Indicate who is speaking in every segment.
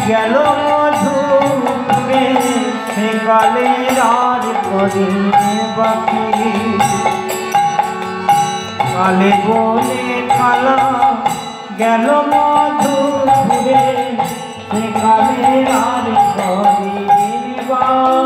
Speaker 1: গেল মধুরে সে কালের আর করি বাকি কালে বলে কালা গেল মধুরে সে কালের আর করি বাকি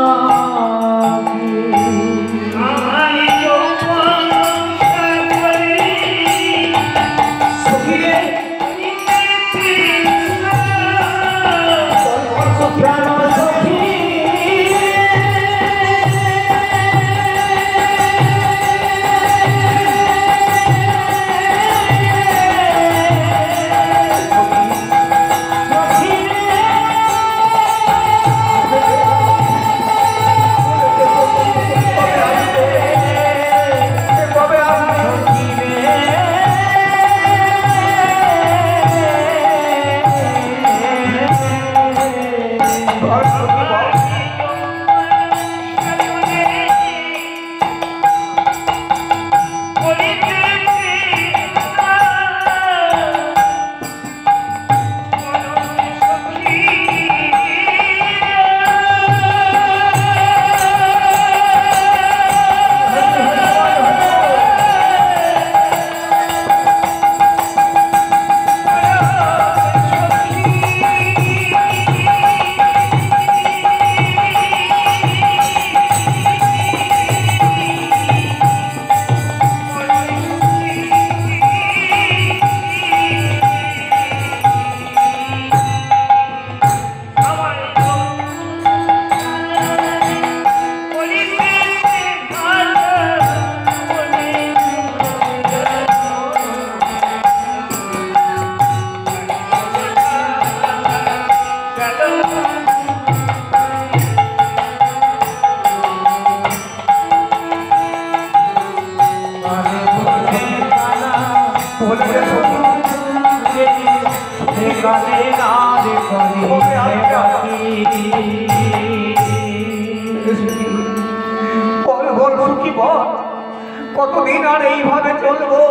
Speaker 2: কতদিন আর এইভাবে চলবো?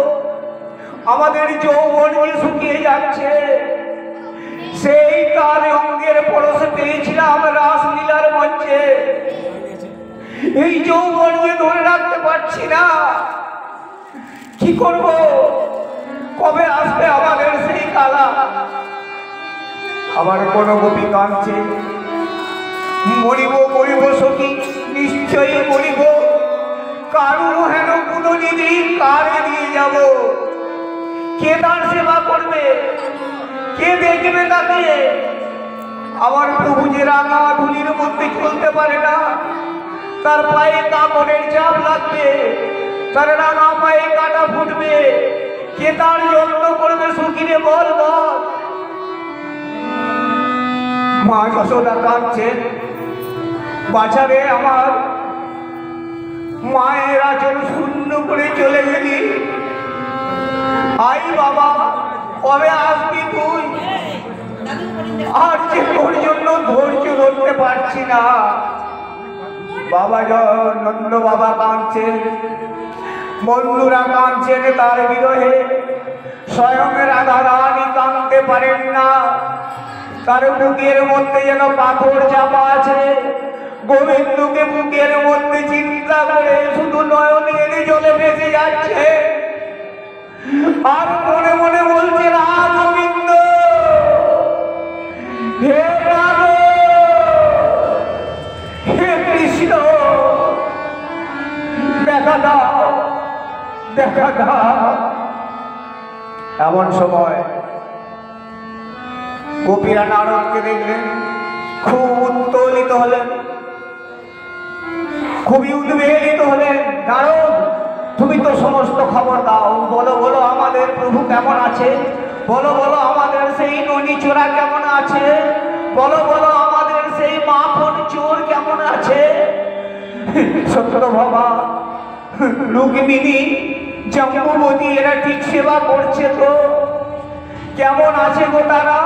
Speaker 2: আমাদের যৌবন শুকিয়ে যাচ্ছে। সেই তার অঙ্গের পরশে পেয়েছিলাম রাসলীলার মঞ্চে। এই যৌবনকে ধরে রাখতে পারছি না। কি করব? কবে আসবে আমাদের সেই কালা? আবার কোন গোপী কাঁদছে, মরিব মরিব সখী, নিশ্চয়ই মরিব। কারু হেন পুননিধি কারে দিয়ে যাব? কে তার সেবা করবে? কে দেখবে তাকে? আমার প্রভু যে রাঙা ধুলির মধ্যে চলতে পারে না, তার পায়ে কাপড়ের চাপ লাগবে, তার রাঙা পায়ে কাটা ফুটবে। কে তার যত্ন করবে? সখীরে বল বল। মা যশোদা কাঁদছে, বাঁচাবে আমার। মায়ের আচরণ শূন্য করে চলে গেলি। আই বাবা, কবে আসবি তুই? আর যে তোর জন্য ধৈর্য ধরতে পারছি না। বাবা নন্দ বাবা কাঁদছেন, বন্ধুরা কাঁদছেন তার বিরহে। স্বয়ং রাধা রানী কাঁদতে পারেন না। তার বুকের মধ্যে যেন পাথর চাপা আছে। গোবিন্দকে বুকের মধ্যে চিন্তা করে শুধু নয়ন এনে জলে ভেসে যাচ্ছে। আর মনে মনে বলছে, রাম গোবিন্দ, হে রাম, হে কৃষ্ণ, দেখা দাও, দেখা দাও। এমন সময় গোপীরা নারদকে দেখলেন, খুব উত্তোলিত হলেন, খুবই উদ্বেলিত হলেন। নারদ, তুমি তো সমস্ত খবর দাও। বলো বলো আমাদের প্রভু কেমন আছে? বলো বলো আমাদের সেই ননী চোরা কেমন আছে? বলো বলো আমাদের সেই মাখন চোর কেমন আছে? সত্যভামা, রুক্মিণী, জম্বুবতী এরা ঠিক সেবা করছে তো? কেমন আছে গো তারা?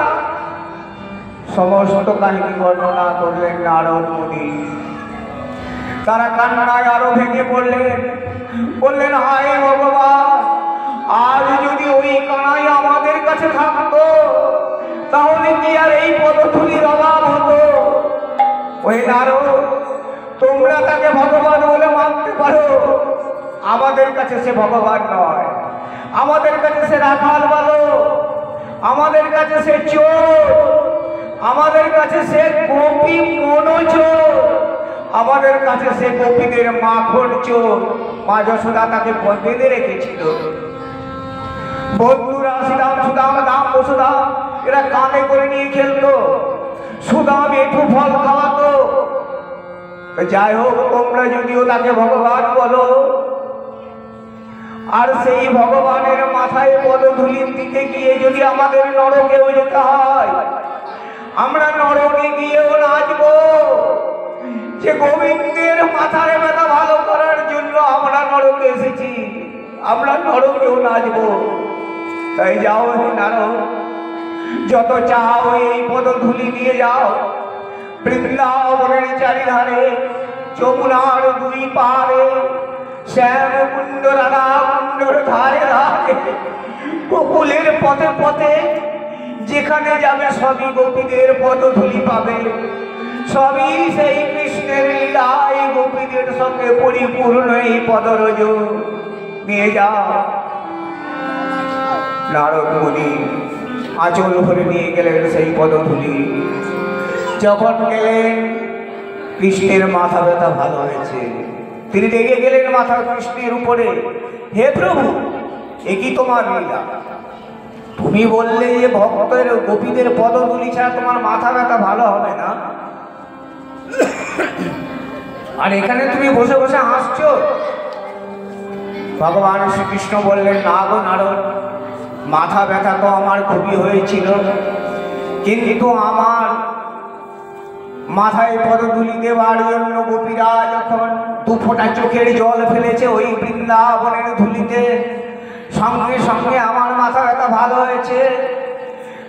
Speaker 2: সমস্ত কাহিনী বর্ণনা করলেন নারদ মুনি। তারা কান্নায় আরো ভেঙে পড়লেন, বললেন, হায় ভগবান, আজ যদি ওই কানাই আমাদের কাছে থাকতো তাহলে কি আর এই পদধূলির অভাব হতো? ওই নারদ, তোমরা তাকে ভগবান বলে মানতে পারো, আমাদের কাছে সে ভগবান নয়, আমাদের কাছে সে রাখাল বলো, আমাদের কাছে সে চোর, আমাদের কাছে সে গোপী মনোচোর, আমাদের কাছে সে গোপীদের মাখন চোর। মা যশোদা তাকে বেঁধে রেখেছিল। বন্ধুরা শ্রীরাম, সুদাম, দাম, বসুদাম এরা কাঁধে করে নিয়ে খেলতো, সুদাম একটু ফল খাওয়াতো। যাই হোক, তোমরা যদিও তাকে ভগবান বলো, আর সেই ভগবানের মাথায় পদধূলির দিতে গিয়ে যদি আমাদের নরকেও যেতে হয়, আমরা নরকে গিয়েও নাচবো যে গোবিন্দের মাথার ব্যথা ভালো করার জন্য আমরা নরকে এসেছি, আমরা নরকেও নাচবো। তাই যাও নারদ, যত চাও এই পদধূলি নিয়ে যাও বৃন্দাবনের চারিধারে, যমুনার দুই পারে, শ্যাম কুণ্ড, রাধা কুণ্ডর ধারে ধারে, গোকুলের পথে পথে যেখানে যাবে সবই গোপীদের পদধূলি পাবে, সবই সেই কৃষ্ণের লীলা। এই গোপীদের সঙ্গে পরিপূর্ণ এই পদরজ নিয়ে যাও। নারদ মুনি আঁচল ভরে নিয়ে গেলেন সেই পদধূলি। যখন গেলেন, কৃষ্ণের মাথা ব্যথা ভালো হয়েছে, তিনি রেগে গেলেন মাথা কৃষ্ণের উপরে। হে প্রভু, এ কি তোমার লীলা? তুমি বললে যে ভক্তের গোপীদের পদধূলি ছাড়া তোমার মাথা ব্যথা ভালো হবে না, আর এখানে তুমি বসে বসে হাসছো। ভগবান শ্রীকৃষ্ণ বললেন, না গো নারদ, মাথা ব্যথা তো আমার খুবই হয়েছিল, কিন্তু আমার মাথায় পদধূলি দেওয়ার জন্য গোপীরা যখন দু ফোঁটা চোখের জল ফেলেছে ওই বৃন্দাবনের ধুলিতে, সঙ্গে সঙ্গে আমার মাথা ব্যথা ভালো হয়েছে।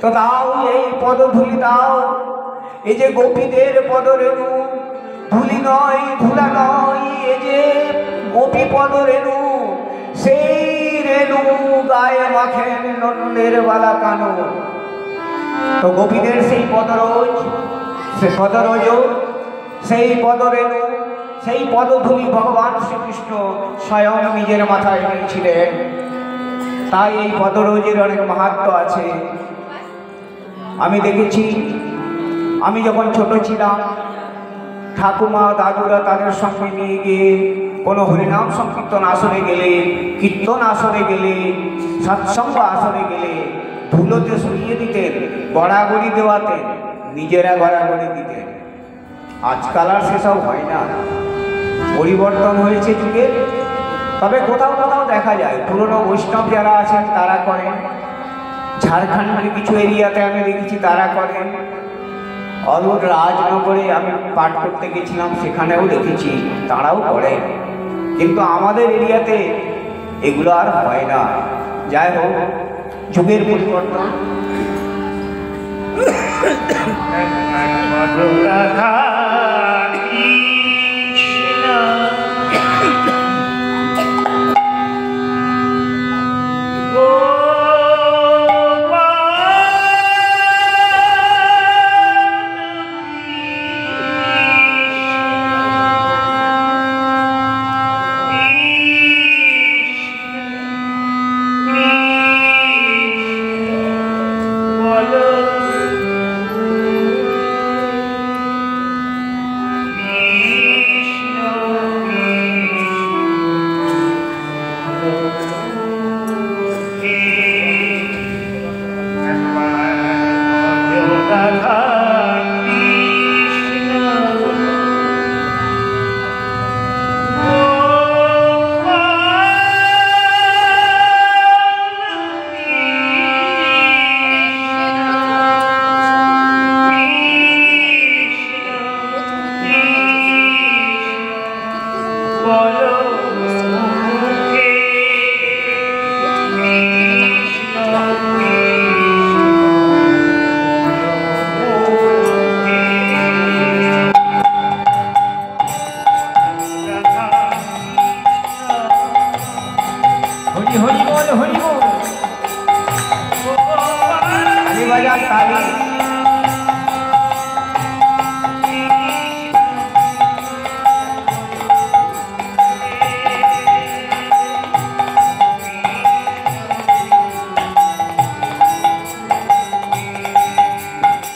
Speaker 2: তো দাও, এই পদধূলি দাও। এই যে গোপীদের পদরেণু, ধুলি নয়, ধুলা নয়, এ যে গোপী পদরেণু, সেই রেণু গায়ে মাখেন নন্দের বালা কানো। তো গোপীদের সেই পদরজ, সে পদরজ, সেই পদরেণু, সেই পদধূলি ভগবান শ্রীকৃষ্ণ স্বয়ং নিজের মাথায় নিয়েছিলেন। তাই এই পদরজের অনেক মাহাত্ম্য আছে। আমি দেখেছি, আমি যখন ছোট ছিলাম, ঠাকুমা দাদুরা তাদের সঙ্গে নিয়ে গিয়ে কোনো হরিনাম সংকীর্তন আসরে গেলে, কীর্তন আসরে গেলে, সৎসঙ্গ আসরে গেলে ধুলোতে শুইয়ে দিতেন, গড়াগড়ি দেওয়াতেন, নিজেরা গড়াগড়ি দিতেন। আজকাল আর সেসব হয় না, পরিবর্তন হয়েছে যুগে। তবে কোথাও কোথাও দেখা যায় পুরনো বৈষ্ণব যারা আছেন তারা করেন, ঝাড়খণ্ডের কিছু এরিয়াতে আমি দেখেছি তারা করেন, অলুর রাজনগরে আমি পাঠ করতে গেছিলাম, সেখানেও দেখেছি তারাও করে। কিন্তু আমাদের এরিয়াতে এগুলো আর হয় না। যাই হোক, যুগের পরিবর্তন।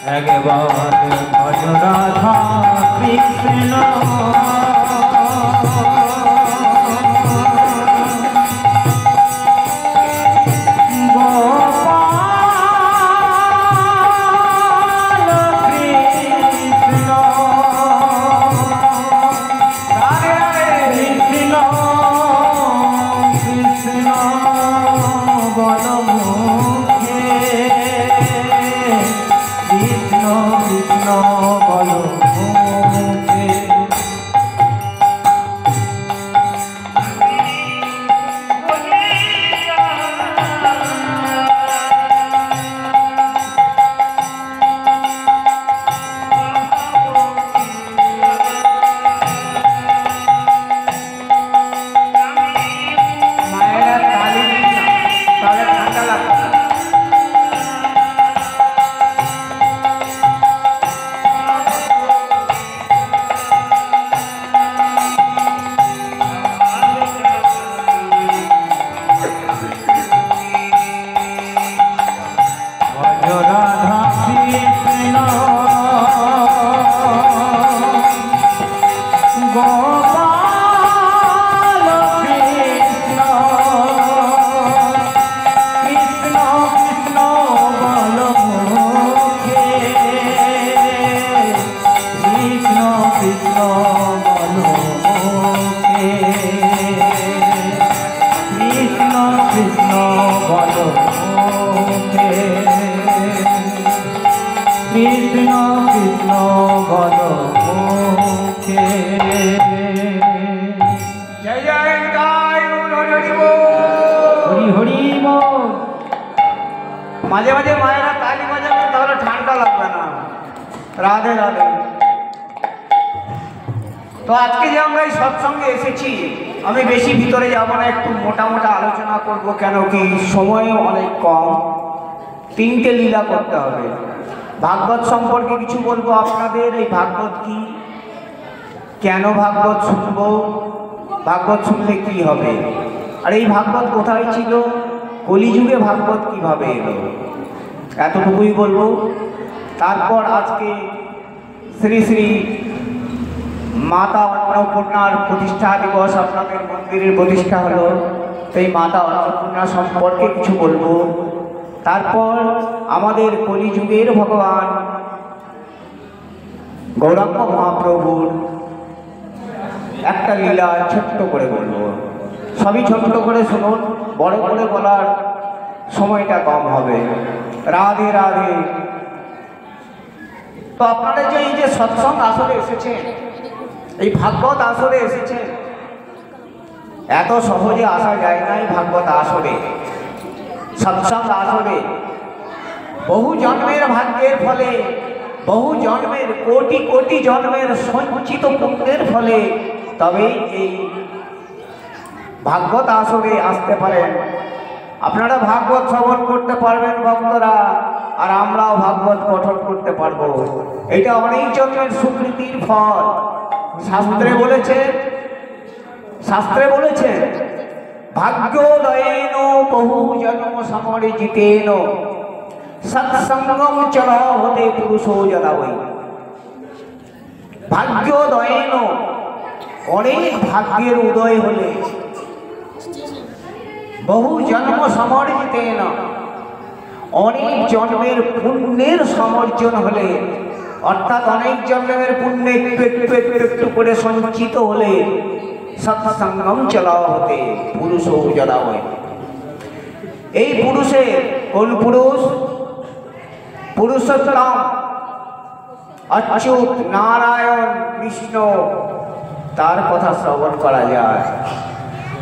Speaker 1: একবার ভজ রাধা কৃষ্ণ কৃষ্ণ কৃষ্ণ বল মুখে।
Speaker 2: জয় জয় গায়
Speaker 1: হরি হরি বল।
Speaker 2: মাঝে মাঝে মায়েরা তালি বাজাবে, তাহলে ঠান্ডা লাগবে না। রাধে রাধে। তো আজকে যে আমরা এই সৎসঙ্গে এসেছি, আমি বেশি ভিতরে যাব না, একটু মোটা মোটা আলোচনা করব, কেন কি সময়ও অনেক কম। 3টে লীলা করতে হবে। ভাগবত সম্পর্কে কিছু বলবো আপনাদের। এই ভাগবত কি, কেন ভাগবত শুনব, ভাগবত শুনলে কি হবে, আর এই ভাগবত কোথায় ছিল, কলিযুগে ভাগবত কিভাবে এলো, এতটুকুই বলবো। তারপর আজকে শ্রী শ্রী মাতা অন্নপূর্ণার প্রতিষ্ঠা দিবস, আপনাদের মন্দিরের প্রতিষ্ঠা হলো, সেই মাতা অন্নপূর্ণা সম্পর্কে কিছু বলবো। তারপর আমাদের কলিযুগের ভগবান গৌরাঙ্গ মহাপ্রভুর একটা লীলা ছোট্ট করে বলবো। সবই ছোট্ট করে শুনুন, বড় করে বলার সময়টা কম হবে। রাধে রাধে। তো আপনারা যে এই যে সৎসঙ্গ আসরে এসেছেন, এই ভাগবত আসরে এসেছেন, এত সহজে আসা যায় না। এই ভাগবত আসরে, সৎসঙ্গ আসরে বহু জন্মের ভাগ্যের ফলে, বহু জন্মের কোটি কোটি জন্মের সঞ্চিত পুণ্যের ফলে তবেই এই ভাগবত আসরে আসতে পারেন। আপনারা ভাগবত শ্রবণ করতে পারবেন ভক্তরা, আর আমরাও ভাগবত পঠন করতে পারবো। এটা অনেক জন্মের সুকৃতির ফল। শাস্ত্রে বলেছে, শাস্ত্রে বলেছে ভাগ্যোদয়েন বহু জন্ম সমর্জিতেন সৎসঙ্গম চ লভতে পুরুষো যদা বৈ। ভাগ্যোদয়েন, অনেক ভাগ্যের উদয় হলে, বহু জন্ম সমর্জিতেন, অনেক জন্মের পুণ্যের সমর্জন হলে, অর্থাৎ অনেক জন্মের পুণ্য একটু একটু একটু একটু করে সঞ্চিত হলে সৎসঙ্গম চলাও হতে পুরুষ যদা হয়। এই পুরুষের কোন পুরুষ? পুরুষোত্তম অচ্যুত নারায়ণ কৃষ্ণ, তার কথা শ্রবণ করা যায়।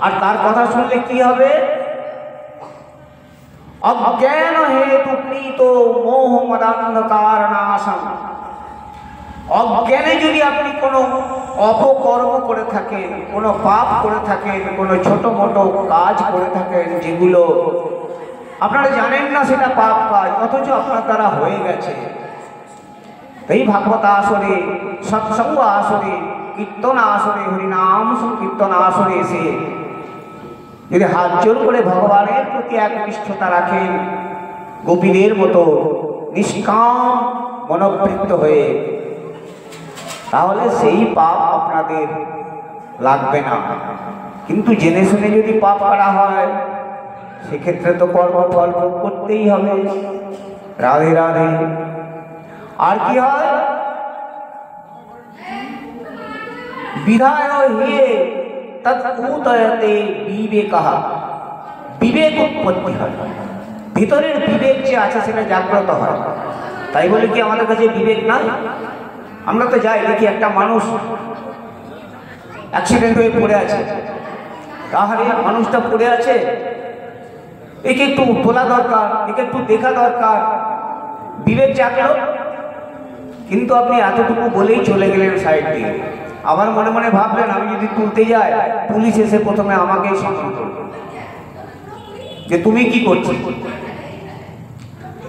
Speaker 2: আর তার কথা শুনলে কি হবে? অজ্ঞান হেতু কৃত মোহ মদান্ধকার নাশম। অজ্ঞানে যদি আপনি কোনো অপকর্ম করে থাকেন, কোনো পাপ করে থাকেন, কোনো ছোট মোটো কাজ করে থাকেন, যেগুলো আপনারা জানেন না সেটা পাপ কাজ, অথচ আপনার দ্বারা হয়ে গেছে, এই ভাগবত আসরে, সৎসঙ্গ আসরে, কীর্তন আসরে, হরিনাম সংকীর্তন আসরে এসে যদি হাত জোর করে ভগবানের প্রতি একনিষ্ঠতা রাখেন, গোপীদের মতো নিষ্কাম মনোবৃত্ত হয়ে, তাহলে সেই পাপ আপনাদের লাগবে না। কিন্তু জেনে শুনে যদি পাপ করা হয় সেক্ষেত্রে তো কর্মফল ভোগ করতেই হবে। রাধে রাধে। আর কি হয়, বিধায় হিয়ে তৎকুতয়তে বিবেকঃ, বিবেক উৎপত্তি হয়, ভিতরের বিবেক যে আছে সেটা জাগ্রত হয়। তাই বলে কি আমাদের কাছে বিবেক নাই? আমরা তো যাই দেখি একটা মানুষ অ্যাক্সিডেন্ট হয়ে পড়ে আছে, তাহলে মানুষটা পড়ে আছে, একে একটু তোলা দরকার, একে একটু দেখা দরকার, বিবেক জাগলো। কিন্তু আপনি এতটুকু বলেই চলে গেলেন সাইড দিয়ে। আবার মনে মনে ভাবলেন আমি যদি তুলতে যাই পুলিশ এসে প্রথমে আমাকেই শাসন করবে যে তুমি কি করছো।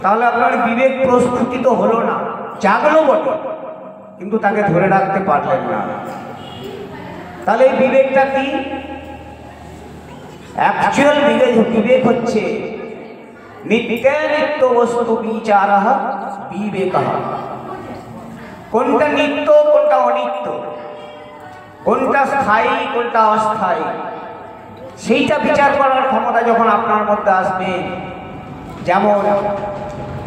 Speaker 2: তাহলে আপনার বিবেক প্রস্ফুটিত হলো না, জাগলো বটে, কিন্তু তাকে ধরে রাখতে পারলেন না। তাহলে এই বিবেকটা কি? অ্যাকচুয়াল বিবেক হচ্ছে নিত্য বস্তু বিচারঃ বিবেকঃ। কোনটা নিত্য কোনটা অনিত্য, কোনটা স্থায়ী কোনটা অস্থায়ী, সেইটা বিচার করার ক্ষমতা যখন আপনার মধ্যে আসবে। যেমন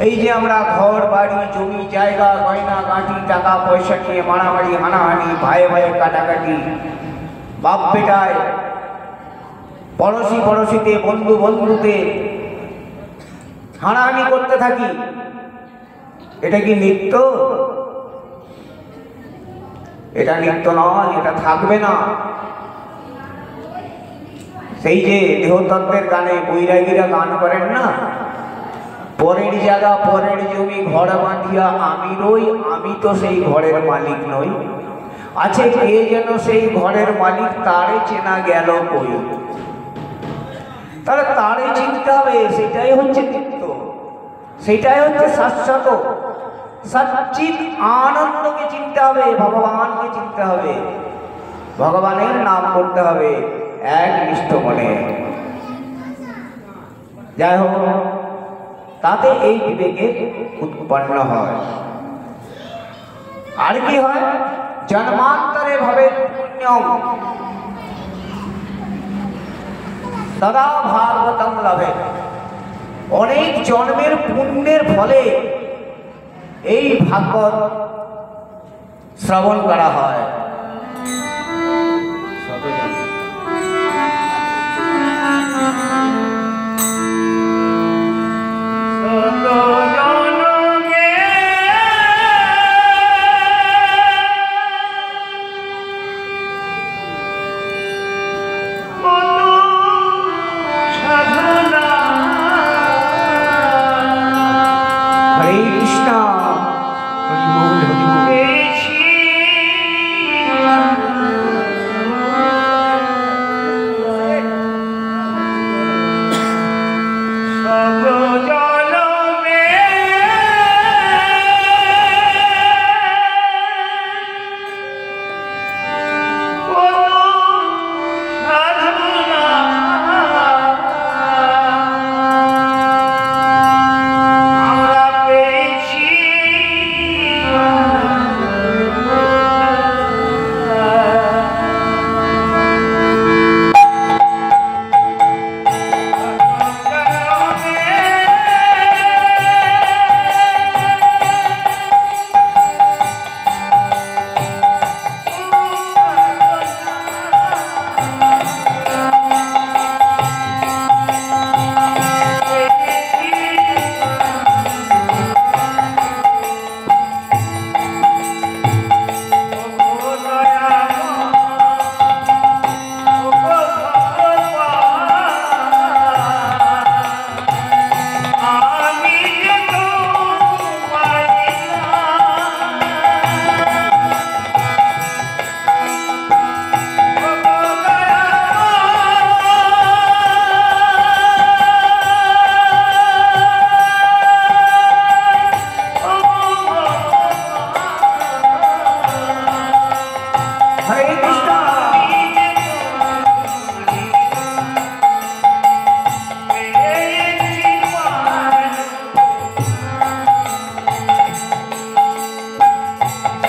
Speaker 2: এই যে আমরা ঘর বাড়ি জমি জায়গা গয়না গাঁটি টাকা পয়সা নিয়ে মারামারি হানাহানি, ভাইয়ে ভাইয়ে কাটাকাটি, বাপ বেটায়, পড়োশি পড়োশিতে, বন্ধু বন্ধুতে হানাহানি করতে থাকি, এটা কি নিত্য? এটা নিত্য নয়, এটা থাকবে না। সেই যে দেহতত্ত্বের গানে বৈরাগীরা গান করেন না, পরের জায়গা পরের জমি ঘর বাঁধিয়া আমি রই, আমি তো সেই ঘরের মালিক নই, আছে কে যেন সেই ঘরের মালিক, তারে চেনা গেল কই। তাহলে তারে চিনতে হবে, সেটাই হচ্ছে নিত্য, সেটাই হচ্ছে শাশ্বত। সচ্চিৎ আনন্দকে চিনতে হবে, ভগবানকে চিনতে হবে, ভগবানের নাম করতে হবে একনিষ্ঠ মনে। যাই হোক, তাতে এই বিবেকের উৎপন্ন হয়। আর কি হয়, জন্মান্তরে ভাবে পুণ্যম তদা ভাগবতম লাভে। অনেক জন্মের পুণ্যের ফলে এই ভাগবত শ্রবণ করা হয়।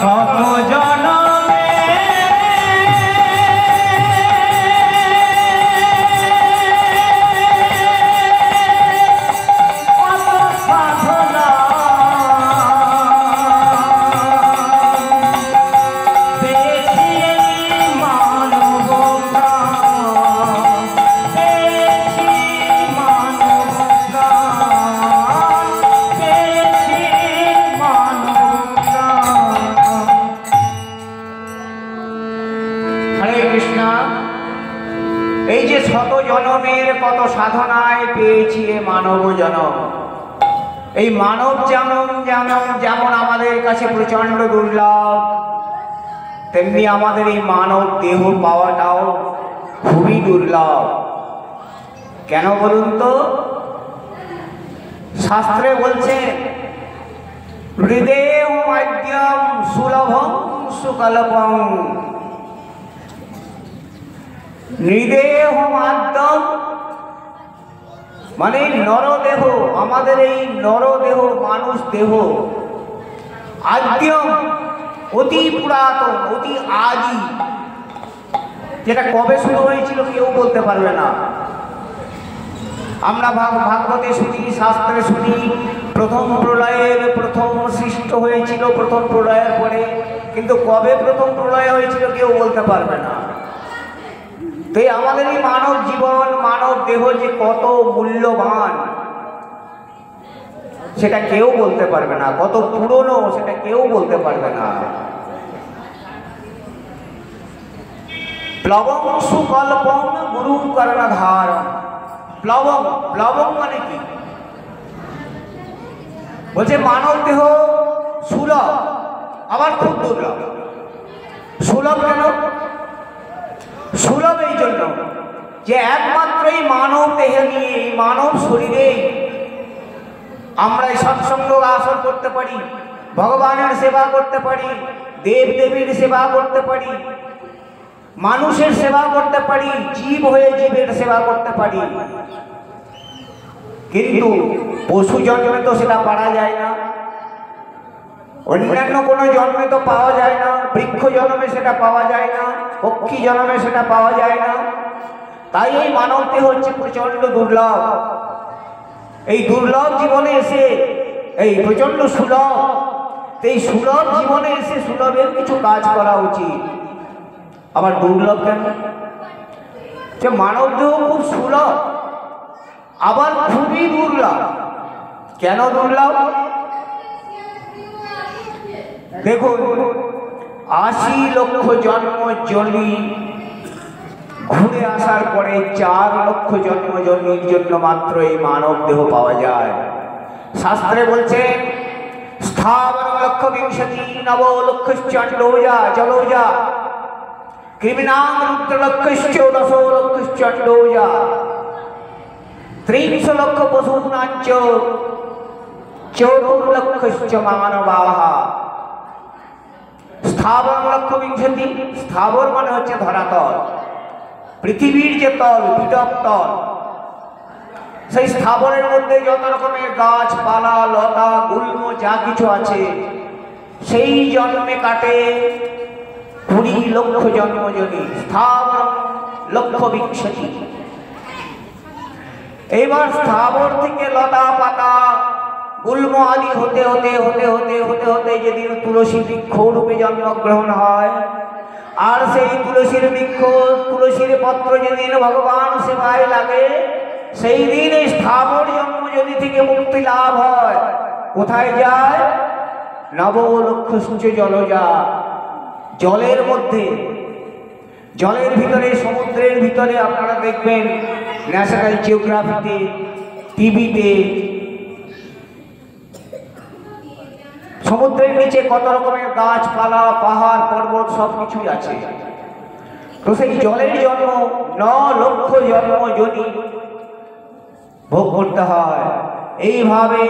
Speaker 1: শত জনমে কত সাধনা পেয়েছি মানব প্রাণ, পেয়েছি মানব প্রাণ, পেয়েছি মানব প্রাণ।
Speaker 2: হরে কৃষ্ণ। এই যে শত জনমের কত সাধনায় পেয়েছি এ মানব জনম, এই মানব জনম যেমন আমাদের কাছে প্রচন্ড দুর্লভ, তেমনি আমাদের এই মানব দেহ পাওয়াটাও খুবই দুর্লভ। কেন বলুন তো? শাস্ত্রে বলছে হৃদয় মাধ্যম সুলভম সুকল্পম। নৃদেহ মাধ্যম মানে নরদেহ, আমাদের এই নরদেহ মানুষ দেহ আদ্যম অতি পুরাতন, অতি আদি, যেটা কবে শুরু হয়েছিল কেউ বলতে পারবে না। আমরা ভাগবতে শুনি, শাস্ত্রে শুনি প্রথম প্রলয়ের প্রথম সৃষ্ট হয়েছিল প্রথম প্রলয়ের পরে, কিন্তু কবে প্রথম প্রলয় হয়েছিল কেউ বলতে পারবে না। তো আমাদের এই মানব জীবন, মানব দেহ যে কত মূল্যবান সেটা কেউ বলতে পারবে না, কত পুরনো সেটা কেউ বলতে পারবে না। প্লবং সুকল্পং গুরু কর্ণধারম। প্লবং, প্লবং মানে কি? বলছে মানব দেহ সুলভ আবার খুব দুর্লভ। সুলভ কেন? সুলভ এই জন্য যে একমাত্র এই মানব দেহে নিয়ে, এই মানব শরীরে আমরা এই সৎসঙ্গ আসর করতে পারি, ভগবানের সেবা করতে পারি, দেব দেবীর সেবা করতে পারি, মানুষের সেবা করতে পারি, জীব হয়ে জীবের সেবা করতে পারি। কিন্তু পশু জন্মে তো সেটা পারা যায় না, অন্যান্য কোনো জন্মে তো পাওয়া যায় না, বৃক্ষ জন্মে সেটা পাওয়া যায় না, পক্ষী জন্মে সেটা পাওয়া যায় না। তাই এই মানবদেহ হচ্ছে প্রচন্ড দুর্লভ। এই দুর্লভ জীবনে এসে এই প্রচন্ড সুলভ, এই সুলভ জীবনে এসে সুলভের কিছু কাজ করা উচিত। আবার দুর্লভ কেন? যে মানবদেহ খুব সুলভ আবার খুবই দুর্লভ। কেন দুর্লভ? দেখুন, ৮০ লক্ষ জন্ম জনি ঘুরে আসার পরে ৪ লক্ষ জন্ম জনির জন্য মাত্র এই মানব দেহ পাওয়া যায়। শাস্ত্রে বলছে স্থাবর লক্ষ বিংশতি নব লক্ষশ্চণ্ডৌজা জলৌজা কৃমিনাং রুদ্র লক্ষশ্চৌদশ লক্ষশ্চণ্ডৌজা ৩০ লক্ষ পশুনাঞ্চ ৪ লক্ষশ্চ মানবাহ। স্থাবর লক্ষ বিংশতি, স্থাবর মানে হচ্ছে ধরাতল, পৃথিবীর যে তল, বিডব তল, সেই স্থাবরের মধ্যে যত রকমের গাছপালা লতা গুল্ম যা কিছু আছে সেই জন্মে কাটে ২০ লক্ষ জন্মজনি। স্থাবর লক্ষ বিংশতি। এইবার স্থাবর থেকে লতা পাতা গুল্ম আদি হতে হতে হতে হতে হতে হতে যেদিন তুলসী বৃক্ষ রূপে জন্মগ্রহণ হয়, আর সেই তুলসীর বৃক্ষ, তুলসীর পত্র যেদিন ভগবান সেবায় লাগে, সেই দিন এই স্থাবর জন্মজনি থেকে মুক্তি লাভ হয়। কোথায় যায়? নব লক্ষশ্চ জলজা, জলের মধ্যে, জলের ভিতরে, সমুদ্রের ভিতরে। আপনারা দেখবেন ন্যাশনাল জিওগ্রাফিতে, টিভিতে, সমুদ্রের নিচে কত রকমের গাছপালা পাহাড় পর্বত সব কিছুই আছে। তো সেই জলের জন্ম ৯ লক্ষ জন্মজনি ভোগ করতে হয়। এইভাবে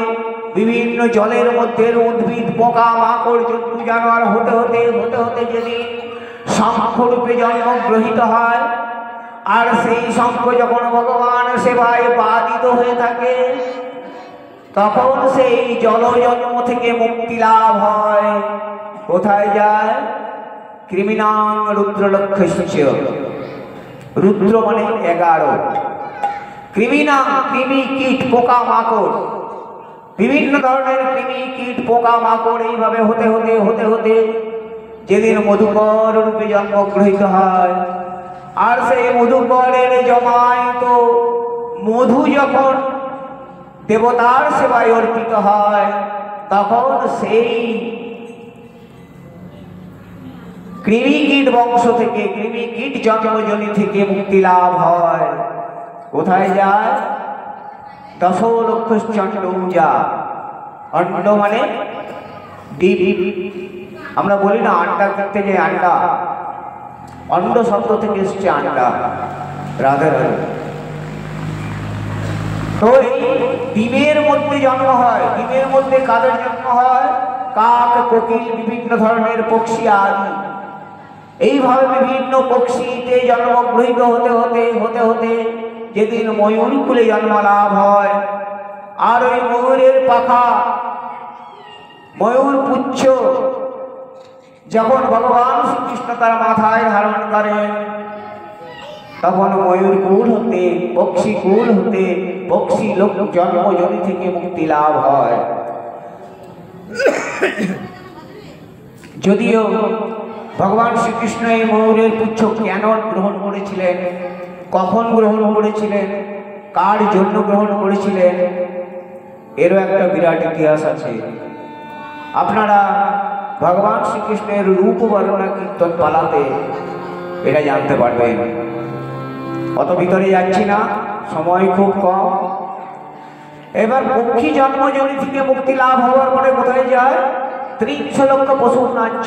Speaker 2: বিভিন্ন জলের মধ্যে উদ্ভিদ, পোকা মাকড়, জন্তু জানোয়ার হতে হতে হতে হতে যদি শঙ্খরূপে জন্মগ্রহীত হয়, আর সেই শঙ্খ যখন ভগবান সেবায় বাদিত হয়ে থাকে, তখন সেই জলজন্ম থেকে মুক্তি লাভ হয়। কোথায় যায়? কৃমিনাং রুদ্রলক্ষস্য, রুদ্র মানে 11, কৃমিনাং কৃমি কীট পোকা মাকড়, বিভিন্ন ধরনের কৃমি কীট পোকা মাকড় এইভাবে হতে হতে হতে হতে যেদিন মধুকর রূপে জন্মগ্রহীত হয়, আর সেই মধুকরের জমায়িত মধু যখন দেবতার সেবায় অর্পিত হয়, তখন সেই কৃমিকীট বংশ থেকে, কৃমিকীট জন্মজনি থেকে মুক্তি লাভ হয়। কোথায় যায়? দশলক্ষশ্চণ্ডৌজা, অণ্ড মানে ডিম, আমরা বলি না আন্ডা থেকে আন্ডা, অণ্ড শব্দ থেকে এসছে আন্ডা। রাধে রাধে। তো এই ডিমের মধ্যে জন্ম হয়, ডিমের মধ্যে কাদের জন্ম হয়? কাক, কোকিল, বিভিন্ন ধরনের পক্ষী আদি। এইভাবে বিভিন্ন পক্ষীতে জন্মগ্রহীত হতে হতে হতে হতে যেদিন ময়ূর কুলে জন্ম লাভ হয়, আর ওই ময়ূরের পাখা, ময়ূর পুচ্ছ যখন ভগবান শ্রীকৃষ্ণ তার মাথায় ধারণ করেন, তখন ময়ূর কুল হতে, পক্ষী কুল হতে পক্ষী লোক জন্মজনি থেকে মুক্তি লাভ হয়। যদিও ভগবান শ্রীকৃষ্ণ এই ময়ূরের পুচ্ছ কেন গ্রহণ করেছিলেন, কখন গ্রহণ করেছিলেন, কার জন্য গ্রহণ করেছিলেন, এরও একটা বিরাট ইতিহাস আছে। আপনারা ভগবান শ্রীকৃষ্ণের রূপ বর্ণনা কীর্তন পালাতে এটা জানতে পারবেন। অত ভিতরে যাচ্ছি না, সময় খুব কম। এবার পক্ষী জন্মজনি থেকে মুক্তি লাভ হওয়ার পরে কোথায় যায়? 30 লক্ষ পশুর নাচ্য,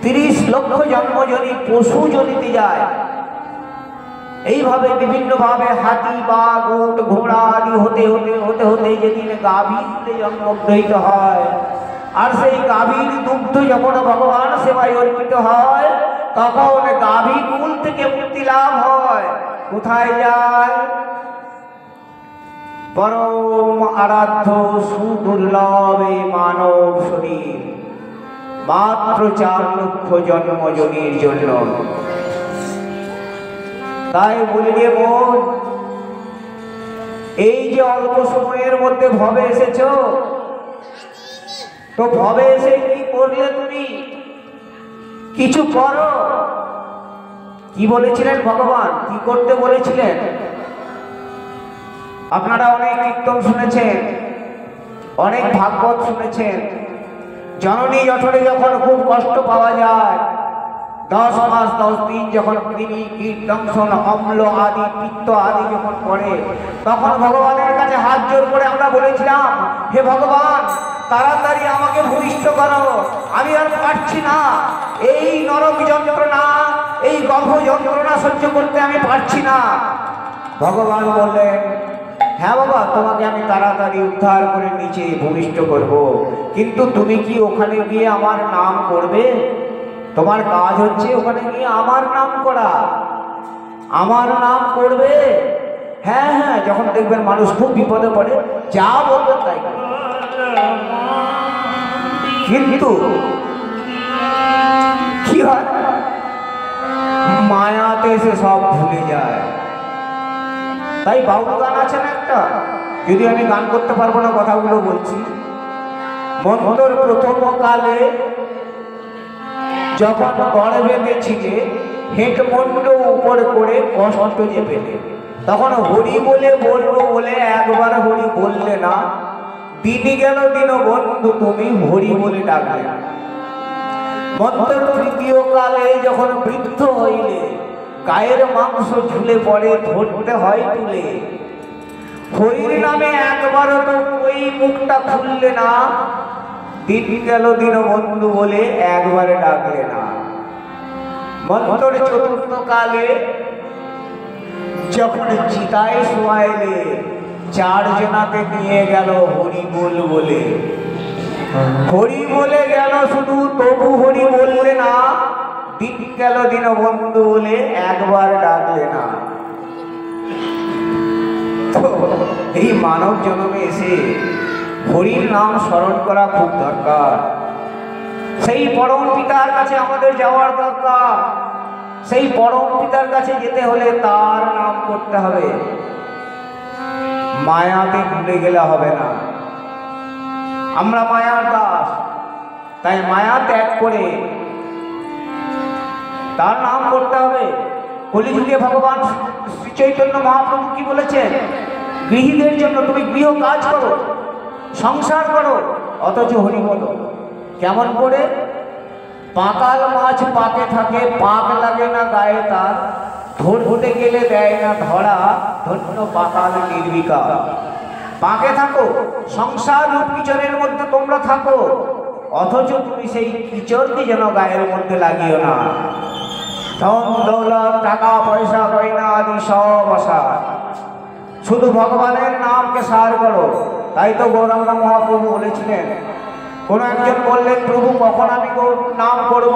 Speaker 2: 30 লক্ষ জন্মজনি পশু জনিতে যায়। এইভাবে বিভিন্নভাবে হাতি, বাঘ, উট, ঘোড়া আদি হতে হতে হতে হতে যেদিন গাভীতে জন্মগ্রহীত হয়, আর সেই গাভীর দুগ্ধ যখন ভগবান সেবায় অর্পিত হয়, তখন গাভী কুল থেকে মুক্তি লাভ হয়। কোথায় যায়? পরম আরাধ্য সুদুর্লভ এই মানব শরীর, মাত্র 4 লক্ষ জন্মজনির জন্য। তাই বলি রে মন, এই যে অল্প সময়ের মধ্যে ভবে এসেছ, তো ভবে এসে কি করলে? তুমি কিছু করো। কি বলেছিলেন ভগবান? কি করতে বলেছিলেন? আপনারা অনেক কীর্তন শুনেছেন, অনেক ভাগবত শুনেছেন। জননী জঠরে যখন খুব কষ্ট পাওয়া যায়, 10 মাস 10 দিন যখন কৃমি কীট দংশন, অম্ল আদি, পিত্ত আদি যখন পড়ে, তখন ভগবানের কাছে হাত জোর করে আমরা বলেছিলাম, হে ভগবান, তাড়াতাড়ি আমাকে ভূমিষ্ঠ করো, আমি আর পারছি না, এই নরক যন্ত্রণা, এই গর্ভ যন্ত্রণা সহ্য করতে আমি পারছি না। ভগবান বললেন, হ্যাঁ বাবা, তোমাকে আমি তাড়াতাড়ি উদ্ধার করে নিচে ভূমিষ্ঠ করব, কিন্তু তুমি কি ওখানে গিয়ে আমার নাম করবে? তোমার কাজ হচ্ছে ওখানে গিয়ে আমার নাম করা, আমার নাম করবে। হ্যাঁ হ্যাঁ, যখন দেখবেন মানুষ খুব বিপদে পড়ে, যা বলবেন তাই। কিন্তু কি হয়? মায়াতে সে সব ভুলে যায়। তাই বাউল গান আছে না একটা, যদি আমি গান করতে পারবো না, কথাগুলো বলছি। মন্তর প্রথম কালে যখন গর্ভেতে ছিলে, হেঁট মন্ড উপর করে কষ্ট যে পেলে, তখন হরি বলে বলবো বলে একবার হরি বললে না, দিনই গেল দিন বন্ধু তুমি হরি বলে ডাকলে না। মন্তর তৃতীয় কালে যখন বৃদ্ধ হইলে, গায়ের মাংস ঝুলে পড়ে ধরতে হয় তুলে, হরির নামে একবারও তো ওই মুখটা খুললে না, দিন গেল দিন বন্ধু বলে একবারে ডাকলে না। মন্তর চতুর্থ কালে যখন চিতায় শোয়াইলে, 4 জনাকে নিয়ে গেল হরি বল বলে, হরি বলে গেল শুধু, তবু হরি বললে না, দিন গেল দিন বন্ধু বলে একবার ডাকলে না। তো এই মানব জন্মে এসে হরির নাম স্মরণ করা খুব দরকার। সেই পরম পিতার কাছে আমাদের যাওয়ার দরকার। সেই পরম পিতার কাছে যেতে হলে তার নাম করতে হবে, মায়াতে ভুলে গেলে হবে না। আমরা মায়ার দাস, তাই মায়া ত্যাগ করে তার নাম করতে হবে। কলিযুগে ভগবান শ্রী চৈতন্য মহাপ্রভু কি বলেছেন? গৃহীদের জন্য তুমি গৃহ কাজ করো, সংসার করো, অথচ হরি বলো। কেমন করে? পাকাল মাছ পাকে থাকে, পাক লাগে না গায়ে তার, ধরতে গেলে দেয় না ধরা, ধন্য পাকাল নির্বিকার। পাকে থাকো, সংসার রূপ কিচরের মধ্যে তোমরা থাকো, অথচ তুমি সেই কিচরকে যেন গায়ের মধ্যে লাগিও না। ধন দৌলত টাকা পয়সা গয়না আদি সব আশা, শুধু ভগবানের নামকে সার করো। তাই তো গৌরাঙ্গ মহাপ্রভু বলেছিলেন, কোনো একজন বললেন, প্রভু কখন আমি নাম করব?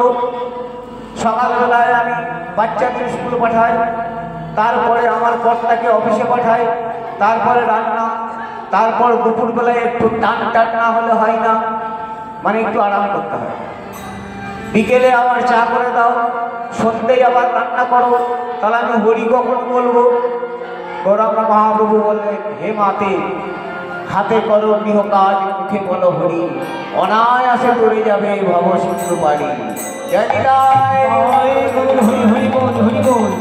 Speaker 2: সকালবেলায় আমি বাচ্চাদের স্কুল পাঠাই, তারপরে আমার কর্তাকে অফিসে পাঠাই, তারপরে রান্না, তারপর দুপুরবেলায় একটু টান না হলে হয় না, মানে একটু আরাম করতে হয়। বিকেলে আবার চা করে দাও, সন্ধ্যেই আবার রান্না করো, তাহলে আমি হরি কখন বলবো? গৌরাঙ্গ মহাপ্রভু বললেন, হে মাতে, হাতে করো গৃহ কাজ, মুখে বলো হরি, অনায়াসে করে যাবে ভব সিন্ধু বাড়ি। জয় নিতাই, হরি হরি বল, হরি বল।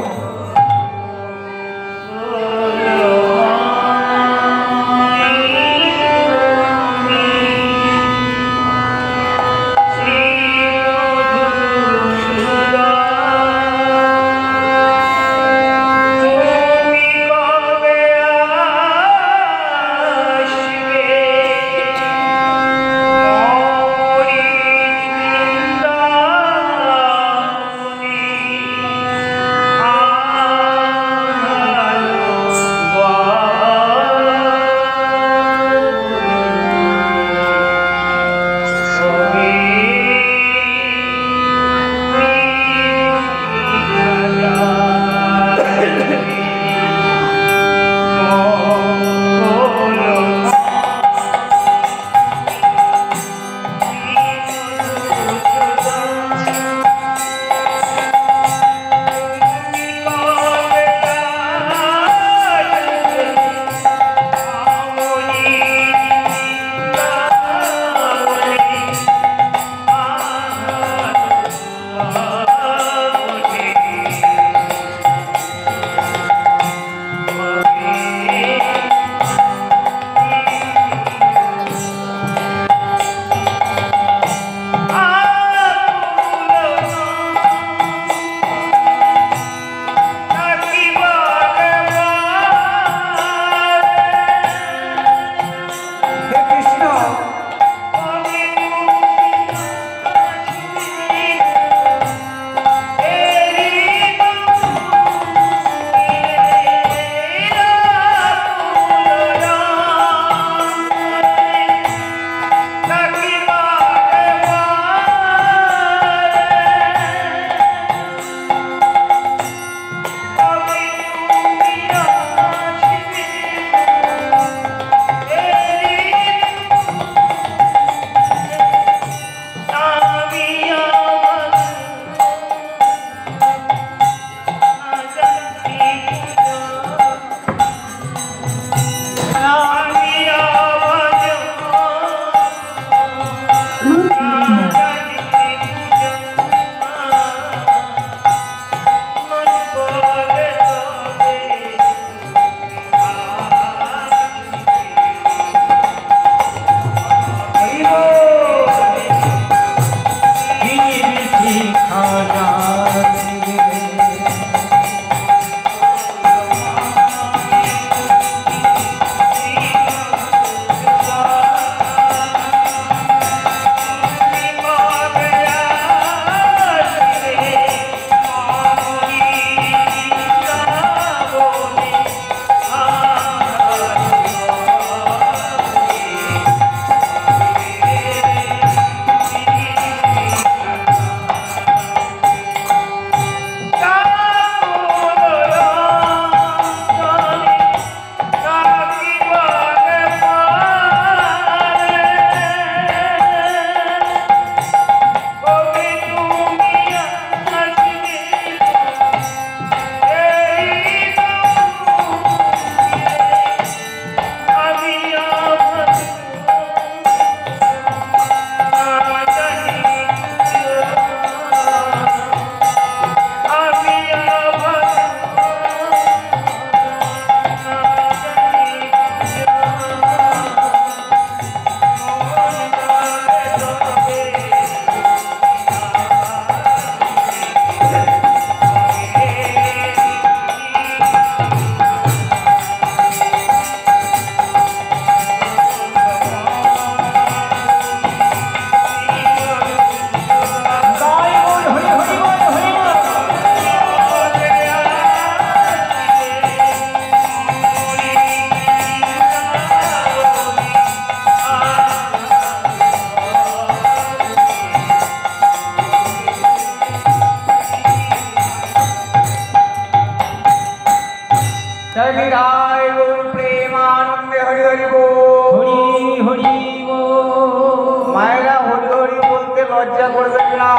Speaker 2: লজ্জা করবেন না।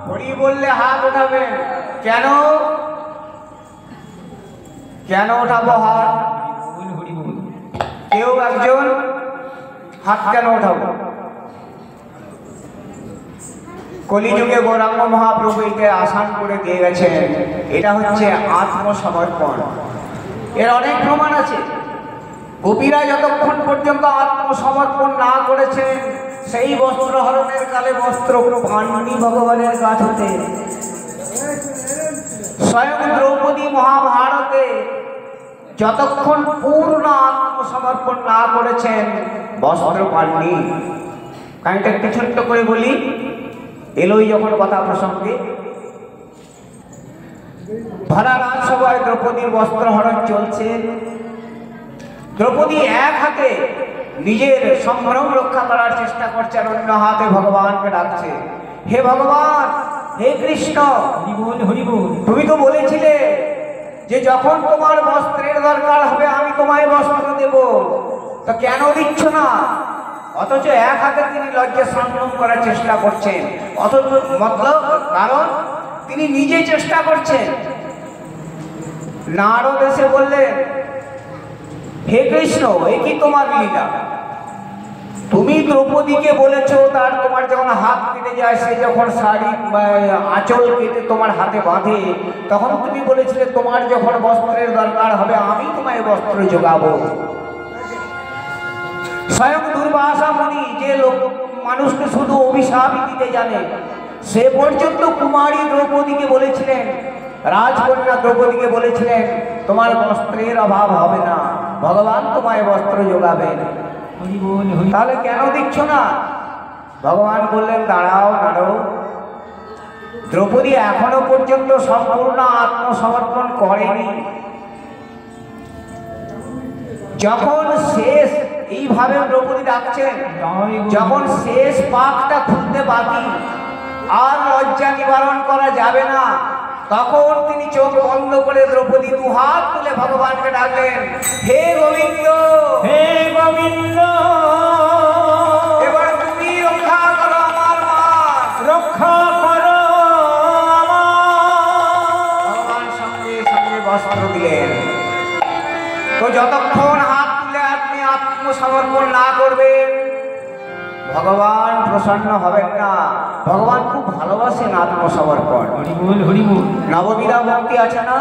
Speaker 2: হরি বললে হাত ওঠাবেন। কেন কেন ওঠাবো হাত? কেউ একজন হাত কেন ওঠাবো? কলিযুগে গৌরাঙ্গ মহাপ্রভু একে আসান করে দিয়ে গেছেন। এটা হচ্ছে আত্মসমর্পণ। এর অনেক প্রমাণ আছে। গোপীরা যতক্ষণ পর্যন্ত আত্মসমর্পণ না করেছেন, সেই বস্ত্র হরণের কালে বস্ত্র পাননি ভগবানের কাছ হতে। স্বয়ং দ্রৌপদী মহাভারতে যতক্ষণ পূর্ণ আত্মসমর্পণ না করেছেন, বস্ত্র পাননি। কাহিনীটা একটু ছোট্ট করে বলি, এলোই যখন কথা প্রসঙ্গে। ভরা রাজসভায় দ্রৌপদীর বস্ত্র হরণ চলছে। দ্রৌপদী এক হাতে নিজের সম্ভ্রম রক্ষা করার চেষ্টা করছে, আর অন্য হাতে ভগবানকে ডাকছে, হে ভগবান, হে কৃষ্ণ, তুমি তো বলেছিলে যে যখন তোমার বস্ত্রের দরকার হবে আমি তোমায় বস্ত্র দেব, তো কেন দিচ্ছ না? অথচ এক হাতে তিনি লজ্জা সংগ্রাম করার চেষ্টা করছেন। অথচ মতলব কারণ তিনি নিজে চেষ্টা করছেন। নারদ এসে বললেন, হে কৃষ্ণ, এ কি তোমার লীলা? তুমি দ্রৌপদীকে বলেছো, তার তোমার যখন হাত কেটে যায়, সে যখন শাড়ি আঁচল কেটে তোমার হাতে বাঁধে, তখন তুমি বলেছিলে তোমার যখন বস্ত্রের দরকার হবে আমি তোমায় বস্ত্র যোগাবো। স্বয়ং দুর্বাসা মুনি, যে লোক মানুষকে শুধু অভিশাপই দিতে জানে, সে পর্যন্ত কুমারী দ্রৌপদীকে বলেছিলেন, রাজকন্যা দ্রৌপদীকে বলেছিলেন, তোমার বস্ত্রের অভাব হবে না, ভগবান তোমায় বস্ত্র যোগাবেন। তাহলে কেন দিচ্ছ না? ভগবান বললেন, দাঁড়াও নারদ, দ্রৌপদী এখনো পর্যন্ত সম্পূর্ণ আত্মসমর্পণ করেনি। যখন শেষ, এইভাবে দ্রৌপদী ডাকছেন, যখন শেষ পাকটা খুলতে বাকি, আর লজ্জা নিবারণ করা যাবে না, তখন তিনি চোখ বন্ধ করে দ্রৌপদী দু হাত তুলে ভগবানকে ডাকলেন, হে গোবিন্দ, হে গোবিন্দ, এবার তুমি রক্ষা করো আমার মান, রক্ষা করো আমার। ভগবান সঙ্গে সঙ্গে বস্ত্র দিলেন। তো যতক্ষণ হাত তুলে আপনি আত্মসমর্পণ না করবেন, ভগবান প্রসন্ন হবেন না। ভগবান খুব ভালোবাসেন আত্মসমর্পণ। নববিধা ভক্তি আছে না?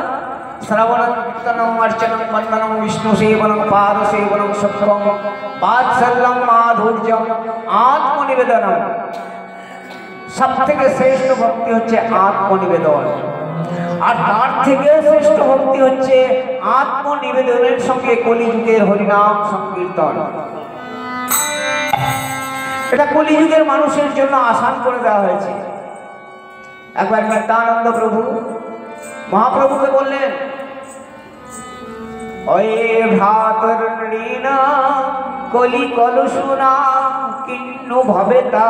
Speaker 2: শ্রবণং কীর্তনং অর্চনং বন্দনং বিষ্ণু সেবনং পাদ সেবনং সত্যং বাৎসল্যং মাধুর্যং আত্মনিবেদনম। সব থেকে শ্রেষ্ঠ ভক্তি হচ্ছে আত্মনিবেদন। আর তার থেকেও শ্রেষ্ঠ ভক্তি হচ্ছে আত্মনিবেদনের সঙ্গে কলিযুগের হরিনাম সংকীর্তন। এটা কলিযুগের মানুষের জন্য আসান করে দেওয়া হয়েছে। একবার নিত্যানন্দ প্রভু মহাপ্রভুকে বললেন, অয়ে ভ্রাতৃণা কলি কলুষুনা কিন্নু ভবেতা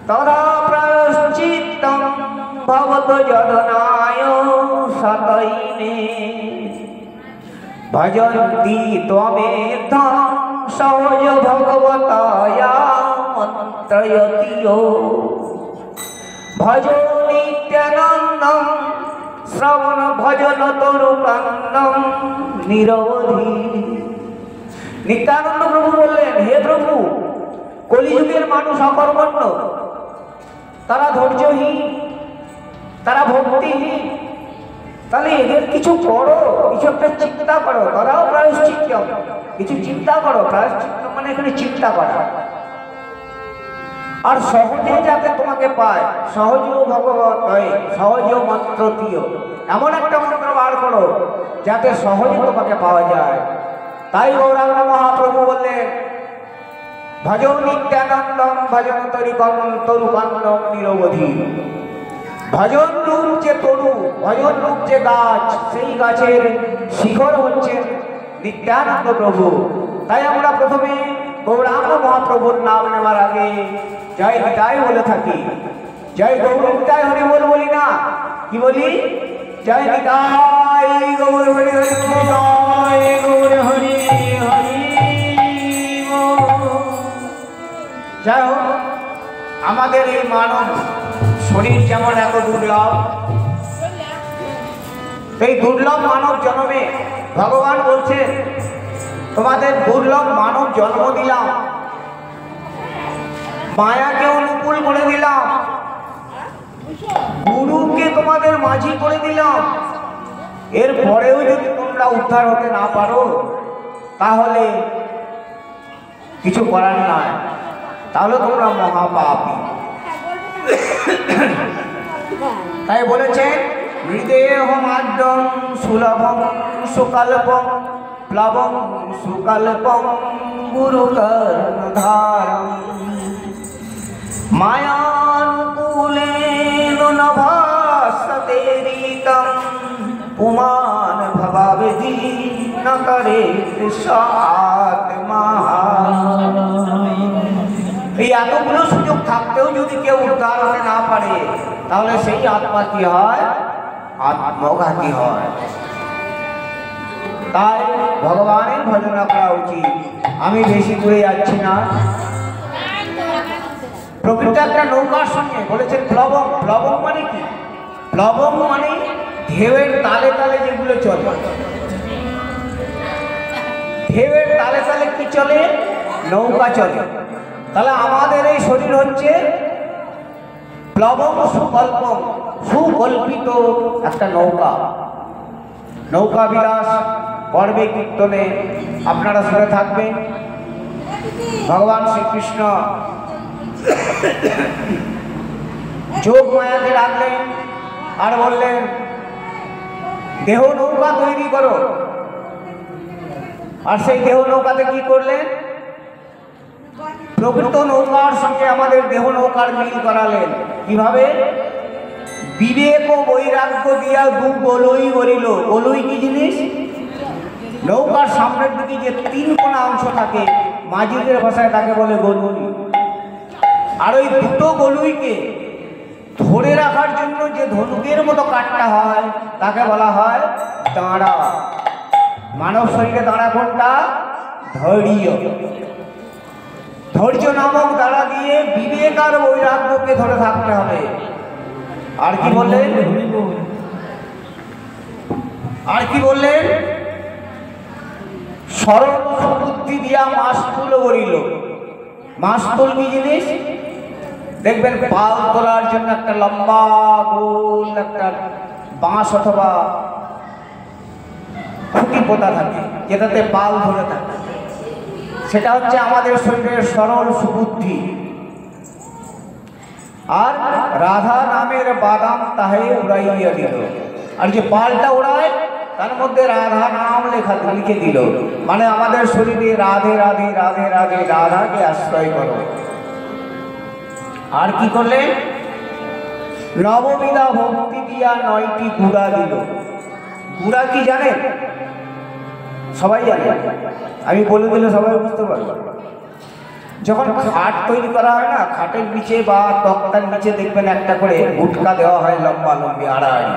Speaker 2: তদা প্রায়শ্চিত্তং ভবত যদনায় সতৈনে ভজন্তি ত্বমেধং সহজ ভগবতয়া মন্ত্রয়তিও ভজ নিত্যানন্দম শ্রবণ ভজন তরুকান্দম নিরবধি। নিত্যানন্দ প্রভু বললেন, হে প্রভু, কলিযুগের মানুষ অকর্মণ্য, তারা ধৈর্যহীন, তারা ভক্তিহীন। তাহলে এদের কিছু করো, কিছু একটা চিন্তা করো। তারাও প্রায়শ্চিত্ত, কিছু চিন্তা করো। প্রায়শ্চিত্ত মানে এখানে চিন্তা করা। আর সহজে যাতে তোমাকে পায়, সহজ ভগবত হয়, সহজ মন্ত্রতীয়, এমন একটা মন্ত্র বার করো যাতে সহজে তোমাকে পাওয়া যায়। তাই গৌরাঙ্গ মহাপ্রভু বললেন, ভজন নিত্যানন্দম ভজন তরুকান্দম নিরবধি। ভজন রূপ যে তরু, ভজন রূপ যে গাছ, সেই গাছের শিখর হচ্ছেন নিত্যানন্দ প্রভু। তাই আমরা প্রথমে গৌরাঙ্গ মহাপ্রভুর নাম নেওয়ার আগে জয় নিতাই বলে থাকি। জয় গৌর নিতাই হরি বল বলি না, কি বলি? জয় নিতাই গৌর হরি হরি, জয় গৌর হরি হরি। জয় হোক। আমাদের এই মানব শরীর যেমন এত দুর্লভ, এই দুর্লভ মানব জন্মে ভগবান বলছেন তোমাদের দুর্লভ মানব জন্ম দিলাম, মায়াকে অনুকূল করে দিলাম, গুরুকে তোমাদের মাঝি করে দিলাম। এর পরেও যদি তোমরা উদ্ধার হতে না পারো তাহলে কিছু করার নাই, তাহলে তোমরা মহাপাপী। তাই বলেছেন হৃদেহ মাদ্যম সুলভম সুকল্পম প্লবম সুকল্পম গুরুকর্ণধারম মায়ানুকূলেন নভাসতে রীতম পুমান ভবাবিধি ন করে সাত্মা। এই এতগুলো সুযোগ থাকতেও যদি কেউ উদ্ধার হতে না পারে তাহলে সেই আত্মা কি হয়? আত্মঘাতী হয়। তাই ভগবানের ভজনা করা উচিত। আমি বেশি দূরে যাচ্ছি না। প্রকৃত একটা নৌকার সঙ্গে বলেছেন প্লবম। প্লবম মানে কি? প্লবম মানে ঢেউয়ের তালে তালে যেগুলো চলে। ঢেউয়ের তালে তালে কি চলে? নৌকা চলে। তাহলে আমাদের এই শরীর হচ্ছে প্লবম সুকল্পম, সুকল্পিত একটা নৌকা। নৌকা বিলাস পর্বে কীর্তনে আপনারা শুনে থাকবেন। ভগবান শ্রীকৃষ্ণ যোগ মায়াকে রাখলেন আর বললেন দেহ নৌকা তৈরি করো। আর সেই দেহ নৌকাতে কি করলেন? প্রকৃত নৌকার সঙ্গে আমাদের দেহ নৌকার মিল করালেন। কিভাবে? বিবেক ও বৈরাগ্য দিয়া দু গোলই করিল। গোলই কি জিনিস? নৌকার সামনের দিকে যে তিন কোনা অংশ থাকে, মাঝিদের ভাষায় তাকে বলে গোলুই। আর ওই দুটো গোলুইকে ধরে রাখার জন্য যে ধনুকের মতো কাটটা হয় তাকে বলা হয় দাঁড়া। মানব শরীরে দাঁড়া কোনটা? ধৈর্য। ধৈর্য নামক দ্বারা দিয়ে বিবেক আর বৈরাগ্যকে ধরে থাকতে হবে। আর কি বললেন? আর কি বললেন? সরল বুদ্ধি দিয়া মাসতুল করিল। মাসতুল কি জিনিস? দেখবেন পাল তোলার জন্য একটা লম্বা গোল একটা বাঁশ অথবা খুঁটি পোতা থাকে যেটাতে পাল ধরে থাকে। সেটা হচ্ছে আমাদের শরীরের সরল সুবুদ্ধি। আর রাধা নামের বাদাম তাহে উড়াইয়া দিল। আর যে পালটা উড়ায় তার মধ্যে রাধা নাম লিখে দিল। মানে আমাদের শরীরে রাধে রাধে রাধে রাধে রাধাকে আশ্রয় করো। আর কি করলে? নববিধা ভক্তি দিয়া 9টি গুড়া দিল। গুড়া কি জানেন? সবাই জানে। আমি বলে দিলে সবাই বুঝতে পারবে। যখন খাট তৈরি করা হয় না, খাটের নিচে বা তক্তার নিচে দেখবেন একটা করে গুটকা দেওয়া হয় লম্বা লম্বি আড়াআড়ি,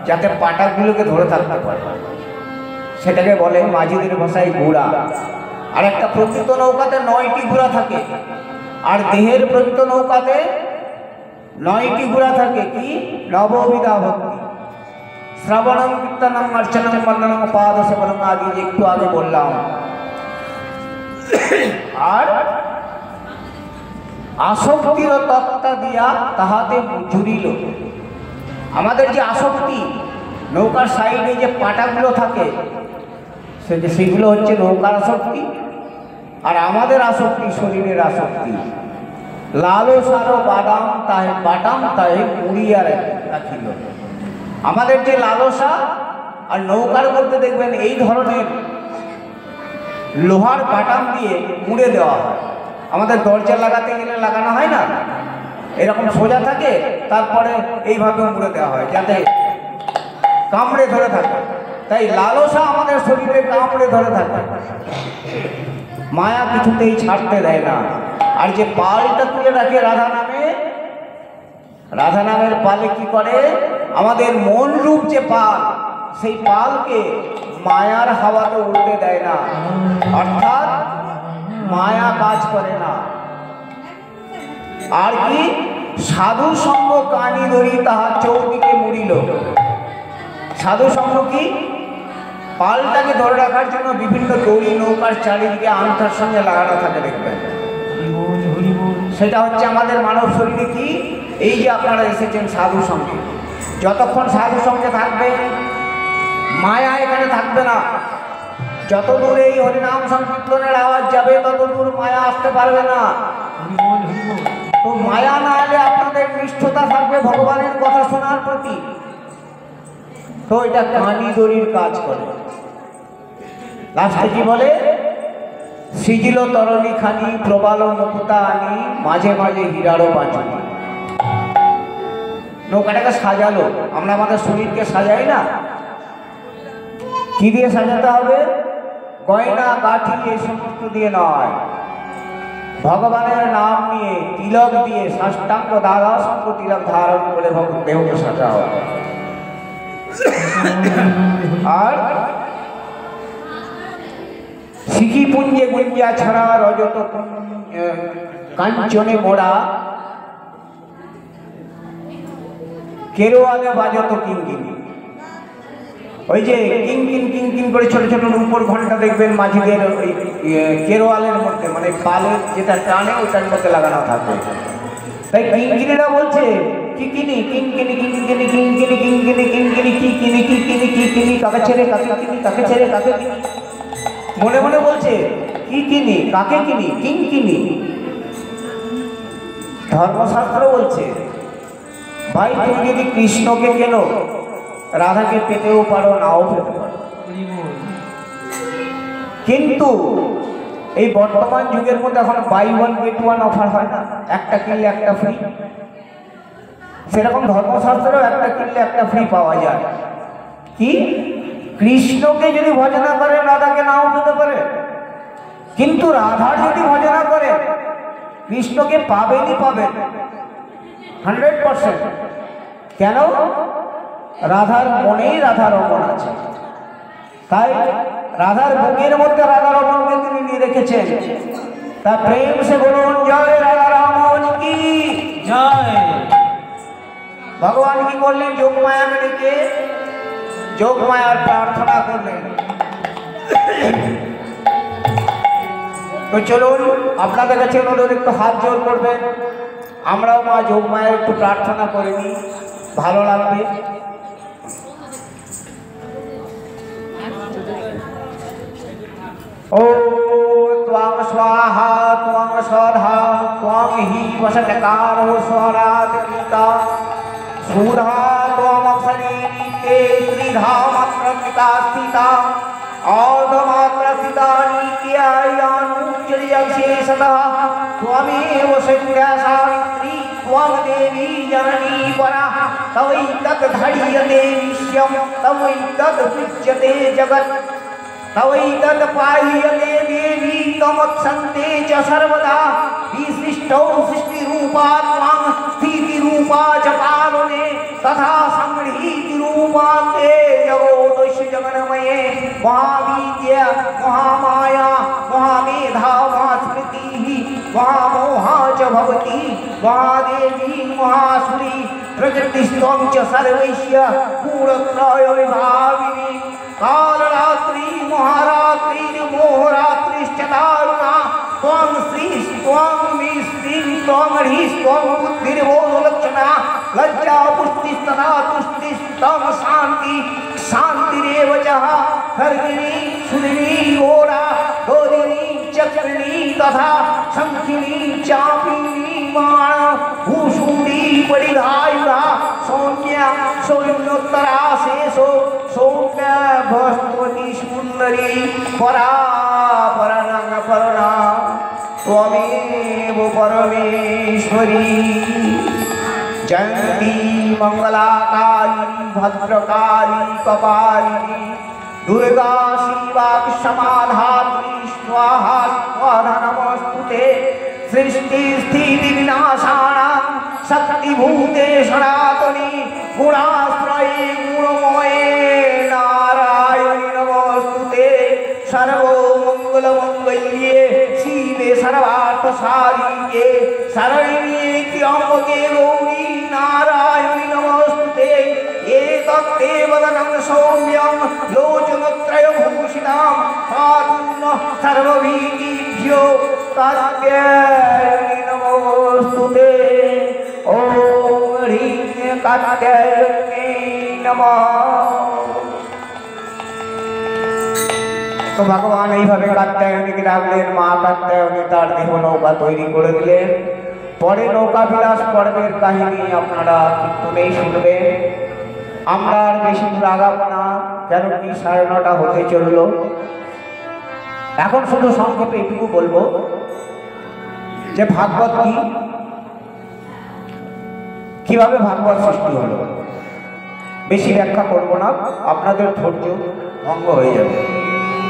Speaker 2: যাতে পাটাগুলোকে ধরে থাকতে পারে। সেটাকে বলে মাঝিদের ভাষায় গুড়া। আর একটা প্রকৃত নৌকাতে 9টি গুড়া থাকে। আর দেহের প্রকৃত নৌকাতে 9টি গুড়া থাকে। কি? নববিধা ভক্তি। শ্রবণম কীর্তনম অর্চনম বন্দনম পাদ সেবনম আদি যে একটু আগে বললাম। আর আসক্তির তক্তা দিয়া তাহাতে জুড়িল। আমাদের যে আসক্তি, নৌকার সাইডে যে পাটাগুলো থাকে সেগুলো হচ্ছে নৌকার আসক্তি। আর আমাদের আসক্তি শরীরের আসক্তি। লালসার বাদাম তাহে বাটাম তাহে কুড়িয়া রাখিল। আমাদের যে লালসা, আর নৌকার মধ্যে দেখবেন এই ধরনের লোহার বাটাম দিয়ে মুড়ে দেওয়া হয়। আমাদের দরজা লাগাতে গেলে লাগানো হয় না, এরকম সোজা থাকে, তারপরে এইভাবে মুড়ে দেওয়া হয় যাতে কামড়ে ধরে থাকে। তাই লালসা আমাদের শরীরে কামড়ে ধরে থাকে। মায়া কিছুতেই ছাড়তে দেয় না। আর যে পালটা তুলে রাখে রাধা নামে, রাধা নামের পালে কি করে? আমাদের মন রূপ যে পাল, সেই পালকে মায়ার হাওয়াতে উঠতে দেয় না। অর্থাৎ মায়া কাজ করে না। আর কি সাধু সঙ্গ কানি ধরি তাহার চৌদিকে মুড়িল। সাধু সঙ্গ কি? পালটাকে ধরে রাখার জন্য বিভিন্ন দড়ি নৌকার চারিদিকে আংটার সঙ্গে লাগানো থাকে, দেখবেন। সেটা হচ্ছে আমাদের মানব শরীরে কি, এই যে আপনারা এসেছেন সাধু সঙ্গে, যতক্ষণ সাধু সঙ্গে থাকবে মায়া এখানে থাকবে না। যত দূর এই হরিনাম সংকীর্তনের আওয়াজ যাবে তত দূর মায়া আসতে পারবে না। তো মায়া না এলে আপনাদের নিষ্ঠতা থাকবে ভগবানের কথা শোনার প্রতি। তো এটা কানি দড়ির কাজ করে। লাস্টে কি বলে? সিজিল তরণী খানি প্রবাল মুকুতা আনি মাঝে মাঝে হীরারও বাঁচনি। নৌকাটাকে সাজালো। আমরা আমাদের শরীরকে সাজাই না, কি দিয়ে সাজাতে হবে? গয়না গাঠি এই সমস্ত দিয়ে নয়, ভগবানের নাম নিয়ে তিলক দিয়ে সাষ্টাঙ্গ দ্বাদা সঙ্গ তিলক ধারণ করে দেহকে সাজা হয়। আর শিখি পুঞ্জে গুঞ্জা ছাড়া রজত কাঞ্চনে মোড়া কেরোয়ালে বাজত কিঙ্কিনি। ওই যে কিঙ্কিন কিঙ্কিন করে ছোট ছোট রূপোর ঘন্টা দেখবেন মাঝিদের ওই কেরোয়ালের মধ্যে, মানে পালের যেটা টানে ওটার মধ্যে লাগানো থাকে। তাই কিঙ্কিনিরা বলছে কি কিনি কিঙ্কিনি কিঙ্কিনি কিঙ্কিনি কিঙ্কিনি কিঙ্কিনি কি কিনি কি কিনি কি কিনি কাকে ছেড়ে কাকে কিনি কাকে ছেড়ে কাকে কিনি, মনে মনে বলছে কি কিনি কাকে কিনি কিঙ্কিনি। ধর্মশাস্ত্র বলছে ভাই তুমি যদি কৃষ্ণকে কেনো রাধাকে পেতেও পারো নাও পেতে পারো। কিন্তু এই বর্তমান যুগের মধ্যে এখন buy one get one offer হয় না, একটা কিনলে একটা ফ্রি। সেরকম ধর্মশাস্ত্রেও একটা কিনলে একটা ফ্রি পাওয়া যায়। কি? কৃষ্ণকে যদি ভজনা করে রাধাকে নাও পেতে পারে, কিন্তু রাধার যদি ভজনা করে কৃষ্ণকে পাবেনই পাবেন 100%। কেন? রাধার মনেই রাধা রমণ আছে। তাই রাধার বুকের মধ্যে রাধা রমণকে তিনি নিয়ে রেখেছেন। তা প্রেম সে বলুন জয় রাধা রমণ কি জয়। ভগবান কি করলেন? যোগমায়াকে ডেকে যোগমায়ার প্রার্থনা করলেন। তো চলুন আপনাদের কাছে অনুরোধ, একটু হাত জোর করবেন, আমরাও মা যোগমায়ের একটু প্রার্থনা করে নিই, ভালো লাগবে। ॐ त्वां स्वाहा त्वां स्वधा त्वां हि वसटकारो स्वराधिका सुधा त्वमक्षरीते त्रिधा मात्रपिता स्थिता औधमात्रस्थिता नित्यायानुचर्यविशेषतः त्वमेव शक्या सावित्री त्वं देवी जननी परा तवैतत् धैर्यते विश्वं तवैतत् पूज्यते जगत् तवैतत् पाह्यते देवी तमत्सन्ते च सर्वदा विशिष्टौ सृष्टिरूपा त्वां स्थितिरूपा च पावने तथा संगृहीतिरूपा ते जगोदस्य जगन्मये महाविद्या महामाया महामेधा महास्मृतिः महामोहा च भवति महादेवी महासुरी प्रकृतिस्त्वं च सर्वस्य गुणत्रयविभागिनी कालरात्रि महारात्रि मोहरात्रिश्च दारुणा त्वं श्रीस्त्वं मिस्त्रीं त्वं ह्रीस्त्वं बुद्धिर्बोधलक्षणा लज्जा पुष्टिस्तथा तुष्टिस्त्वं शान्ति शान्तिरेव च खर्गिणी सुदिनी घोरा गोदिनी चक्रिणी तथा शङ्खिनी चापिनी माण भूषुण्डी परिधायुधा सौम्या सौम्योत्तरा शेषो सौम्या भस्वती सुन्दरी परा परणं परणा त्वमेव परमेश्वरी जयन्ती मंगलाकाली भद्रकाली कपालिनी दुर्गा शिवा क्षमाधात्री स्वाहा स्वाहा नमस्तुते सृष्टिस्थितिविनाशानां शक्तिभूते सनातनी गुणाश्रये गुणमये नारायणी नमस्तुते सर्वमङ्गलमङ्गल्ये शिवे सर्वार्थसाधिके शरण्ये त्र्यंबके गौरी नारायणि नमोस्तुते एतत्ते वदनं सौम्यं लोचनत्रयभूषितां पातु नः सर्वभीतिभ्यो कात्यायनि नमोस्तुते ॐ ह्रीं कात्यायन्यै नमः। तो भगवान এইভাবে কাত্যায়নীকে ডাকলেন, মা কাত্যায়নী তার দেহ নৌকা তৈরি করে দিলেন। পরে নৌকা বিলাস পর্বের কাহিনী আপনারা কীর্তনেই শুনবেন। আমরা আর বেশি দূর আগাবো না, কেন কি 9:30 হতে চললো। এখন শুধু সংক্ষেপে এটুকু বলবো যে ভাগবত কি, কিভাবে ভাগবত সৃষ্টি হলো। বেশি ব্যাখ্যা করবো না, আপনাদের ধৈর্য ভঙ্গ হয়ে যাবে।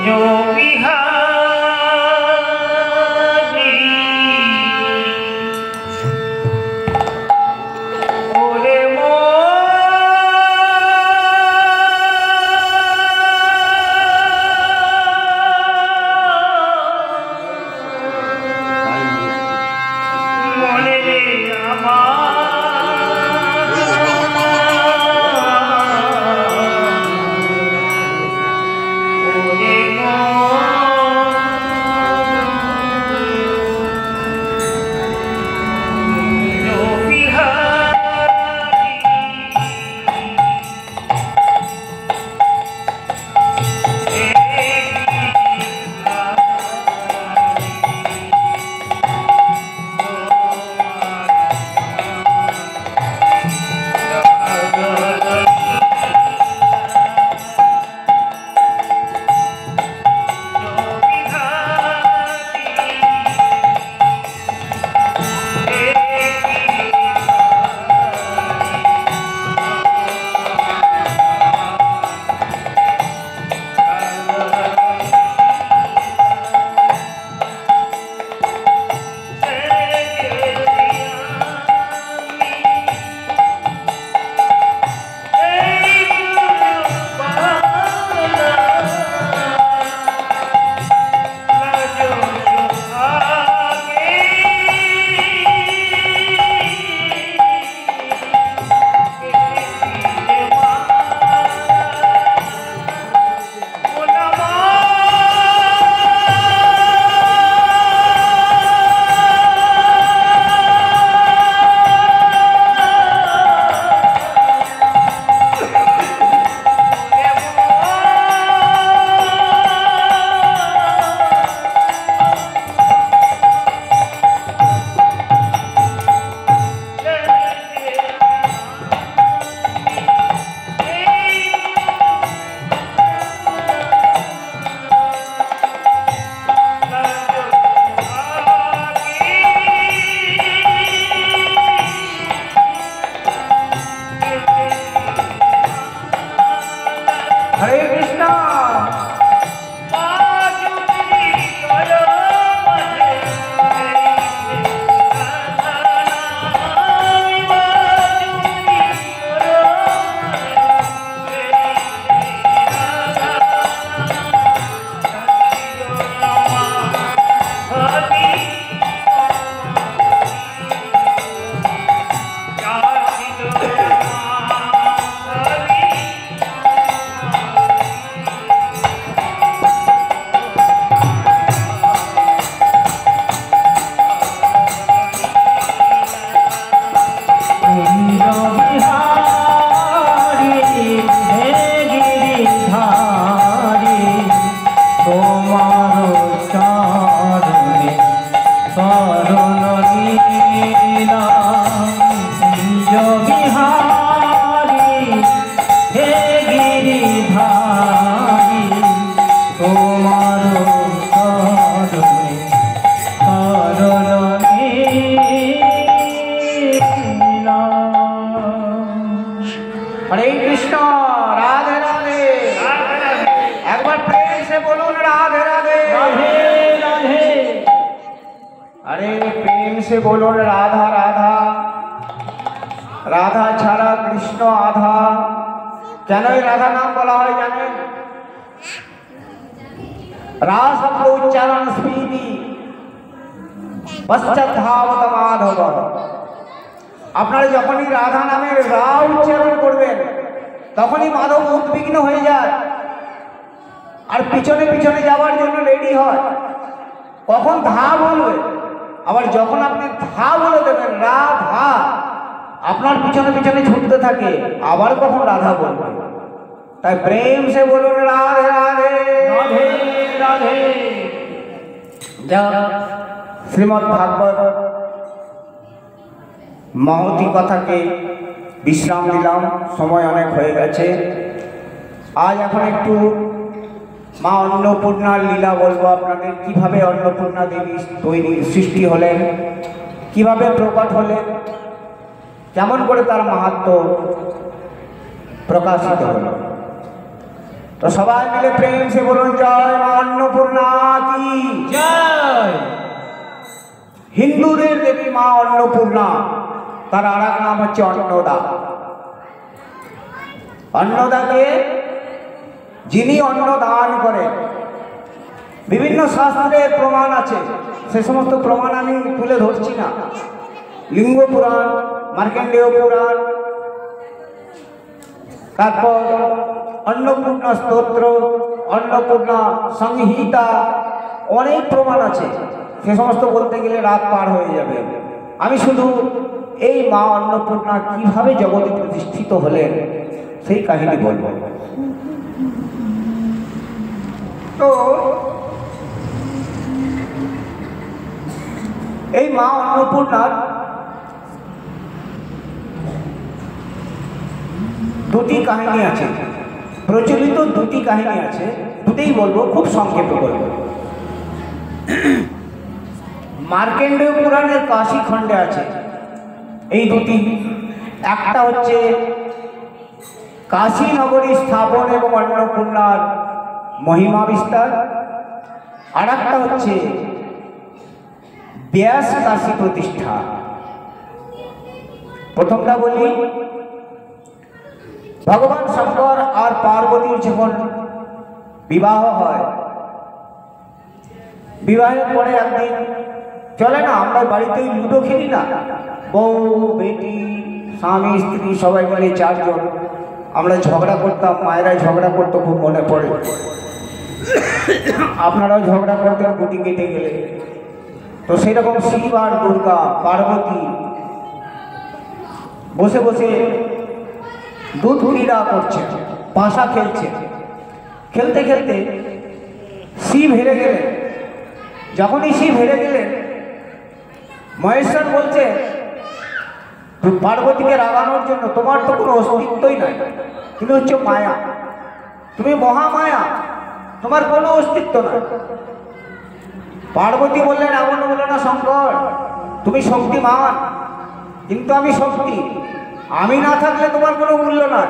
Speaker 1: जो बिहारी ओरे मोने रे
Speaker 2: से बोलो राधा राधा राधा छाड़ा कृष्ण आधा কেন এই রাধা নাম বলা হয় জানেন রা শব্দ উচ্চারণ স্ফীতি পশ্চাৎ ধাবত মাধব আপনারা যখনই রাধা নামের রা উচ্চারণ করবেন তখনই মাধব উদ্বিগ্ন হয়ে যায় আর পিছনে পিছনে যাওয়ার জন্য রেডি হয়, কখন ধা বলবে। আবার যখন আপনি ধা বলে দেবেন রা ধা, আপনার পিছনে পিছনে ছুটতে থাকে, আবার কখন রাধা বলবে। তাই প্রেম সে বলুন রাধে রাধে
Speaker 1: রাধে রাধে।
Speaker 2: যা শ্রীমদ্ ভাগবত মহতি কথাকে বিশ্রাম দিলাম, সময় অনেক হয়ে গেছে। আজ এখন একটু মা অন্নপূর্ণার লীলা বলবো আপনাদের। কিভাবে অন্নপূর্ণা দেবী সৃষ্টি হলেন, কিভাবে প্রকট হলেন, কেমন করে তার মাহাত্ম্য প্রকাশিত হলো। তো সবাই মিলে প্রেম সে বলুন জয় মা অন্নপূর্ণা কি
Speaker 1: জয়।
Speaker 2: হিন্দুদের দেবী মা অন্নপূর্ণা, তার আর এক নাম হচ্ছে অন্নদা। অন্নদাকে যিনি অন্ন দান করেন, বিভিন্ন শাস্ত্রের প্রমাণ আছে, সে সমস্ত প্রমাণ আমি তুলে ধরছি না। লিঙ্গ পুরাণ, মার্কেন্ডেয় পুরাণ, তারপর অন্নপূর্ণা স্তোত্র, অন্নপূর্ণা সংহিতা, অনেক প্রমাণ আছে। সে সমস্ত বলতে গেলে রাত পার হয়ে যাবে। আমি শুধু এই মা অন্নপূর্ণা কিভাবে জগতে প্রতিষ্ঠিত হলেন সেই কাহিনী বলব। তো এই মা অন্নপূর্ণার দুটি কাহিনী আছে, প্রচলিত দুটি কাহিনী আছে, দুটেই বলবো, খুব সংক্ষেপে বলবো। মার্কেন্ডেয় পুরাণের কাশী খণ্ডে আছে এই দুটি। একটা হচ্ছে কাশী নগরী স্থাপন এবং অন্নপূর্ণার মহিমা বিস্তার, আর একটা হচ্ছে ব্যাস কাশী প্রতিষ্ঠা। প্রথমটা বলি, ভগবান শঙ্কর আর পার্বতীর যখন বিবাহ হয়, বিবাহের পরে একদিন চলে না, আমরা বাড়িতে লুডো খেলি না, বউ বেটি স্বামী স্ত্রী সবাই মিলে চারজন, আমরা ঝগড়া করতাম, মায়েরা ঝগড়া করতো, খুব মনে পড়ে। আপনারাও ঝগড়া করতেন গুটি কেটে গেলে। তো সেরকম শিব আর দুর্গা পার্বতী বসে বসে দুধ ক্রীড়া করছে, পাশা খেলছে। খেলতে খেলতে শিব হেরে গেলেন। যখনই শিব হেরে গেলেন, মহেশ্বর বলছে পার্বতীকে রাগানোর জন্য, তোমার তো কোনো অস্তিত্বই নাই, তুমি হচ্ছে মায়া, তুমি মহামায়া, তোমার কোনো অস্তিত্ব নাই। পার্বতী বললেন এমন বলো না শঙ্কর, তুমি শক্তিমান, কিন্তু আমি শক্তি, আমি না থাকলে তোমার কোনো মূল্য নাই।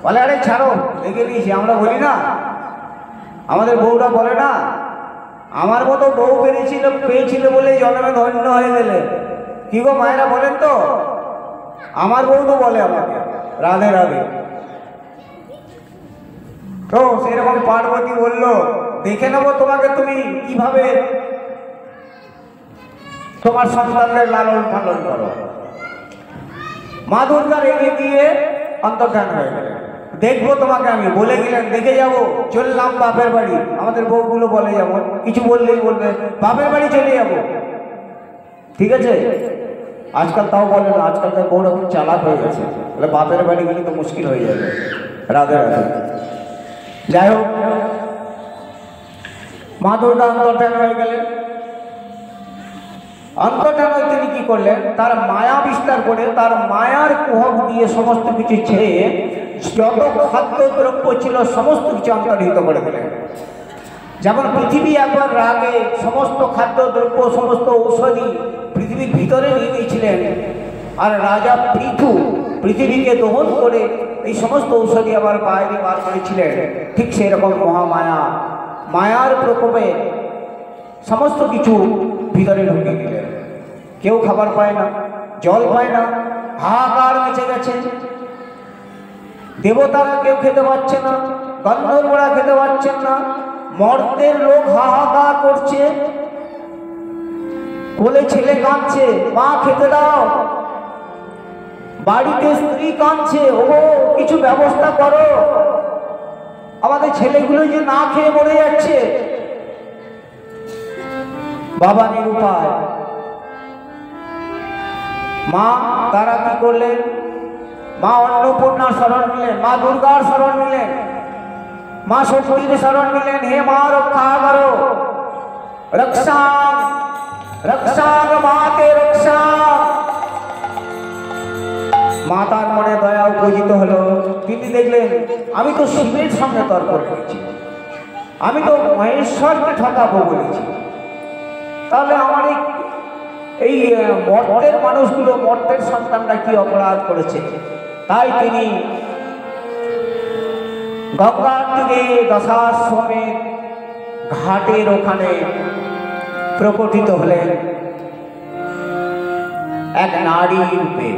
Speaker 2: বলে আরে ছাড়ো, দেখে দিয়েছি। আমরা বলি না, আমাদের বউরা বলে না, আমার মতো বউ পেয়েছিল বলে জন্মে ধন্য হয়ে গেলে। কি গো মায়েরা বলেন তো, আমার বউ তো বলে আমাকে রাধে রাধে। তো সেরকম পার্বতী বলল দেখে নেবো তোমাকে, তুমি কিভাবে তোমার সন্তানদের লালন পালন করো। মা দুর্গা রেগে গিয়ে অন্তর্ধান হয়ে গেল, দেখবো তোমাকে আমি, বলে গেলেন দেখে যাবো। চললাম বাপের বাড়ি। আমাদের বউগুলো বলে যেমন, কিছু বললেই বলবে বাপের বাড়ি চলে যাবো, ঠিক আছে। আজকাল তাও বলে না, আজকালকার বউরা খুব চালাক হয়ে গেছে, বলে বাপের বাড়ি গেলে তো মুশকিল হয়ে যাবে। রাধে রাধে। যাই হোক, মা দুর্গা অন্তর্ধান হয়ে গেলেন। অন্তর্ধান হয়ে তিনি কি করলেন, তার মায়া বিস্তার করে, তার মায়ার কুহক দিয়ে সমস্ত কিছু ছেড়ে যত খাদ্য দ্রব্য ছিল সমস্ত কিছু অন্তর্হিত করে দিলেন। যেমন পৃথিবী একবার রাগে সমস্ত খাদ্য দ্রব্য, সমস্ত ঔষধি পৃথিবীর ভিতরে নিয়ে গিয়েছিলেন, আর রাজা পৃথু পৃথিবীকে দহন করে এই সমস্ত ঔষধি আবার বাইরে বার করেছিলেন। ঠিক সেরকম মহামায়া মায়ার প্রকোপে সমস্ত কিছু ভিতরে ঢুকে দিলেন। কেউ খাবার পায় না, জল পায় না, হাহাকার মেচে গেছে। দেবতারা কেউ খেতে পাচ্ছে না, গন্ধর্বরা খেতে পাচ্ছেন না, মর্তের লোক হাহাকার করছে, কোলে ছেলে কাঁদছে, মা খেতে দাও। বাড়িতে স্ত্রী কাঁদছে, ওগো কিছু ব্যবস্থা করো, আমাদের ছেলেগুলো যে না খেয়ে মরে যাচ্ছে। বাবা নিরুপায়। মা তারা কি করলেন? মা অন্নপূর্ণার শরণ নিলেন, মা দুর্গার শরণ নিলেন, মা শক্তির শরণ নিলেন। হে মা রক্ষা করো, রক্ষা রক্ষা মাতে রক্ষা। মাতার মনে দয়া উপজিত হলো। তিনি দেখলেন আমি তো শিবের সঙ্গে তর্ক করেছি, আমি তো মহেশ্বরকে ঠকাবো বলেছি, তাহলে আমার এই মর্তের মানুষগুলো, মর্তের সন্তানরা কি অপরাধ করেছে? তাই তিনি গঙ্গার তীরে দশাশ্রমের ঘাটের ওখানে প্রকটিত হলেন এক নারী রূপে।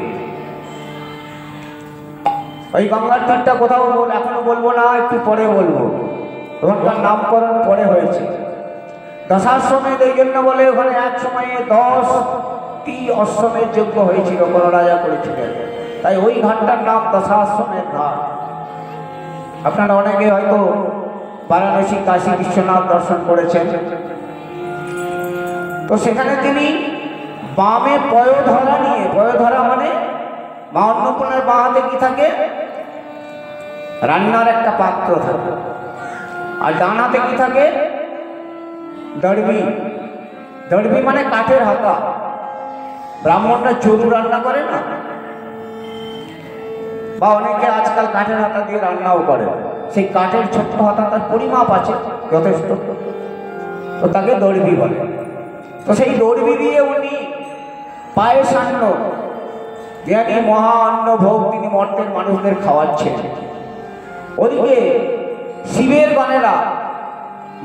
Speaker 2: ওই গঙ্গার তীরটা কোথাও এখনো বলবো না, একটু পরে বলবো, ওখানকার নামকরণ পরে হয়েছে। দশাশ্রমের এই জন্য বলে ওখানে এক সময়ে 10টি অশ্বমেধ যজ্ঞ হয়েছিল, কোনো রাজা করেছিলেন, তাই ওই ঘাটটার নাম দশাশ্রমের ঘাট। আপনারা অনেকে হয়তো বারাণসী, কাশী বিশ্বনাথ দর্শন করেছেন। তো সেখানে তিনি বামে পয়োধরা নিয়ে, পয়োধরা মানে মা অন্নপূর্ণার বাঁ হাতে কি থাকে? রান্নার একটা পাত্র থাকে, আর ডান হাতে কি থাকে? দড়বি। দড়বি মানে কাঠের হাতা। ব্রাহ্মণরা চরু রান্না করে না, বা অনেকে আজকাল কাঠের হাতা দিয়ে রান্নাও করে, সেই কাঠের ছোট্ট হাতা, তার পরিমাপ আছে যথেষ্ট, তো তাকে দড়বি বলে। তো সেই দড়বি দিয়ে উনি পায়েসান্ন, জ্ঞানী মহা অন্ন ভোগ তিনি মর্তের মানুষদের খাওয়াচ্ছেন। ওদিকে শিবের গণেরা,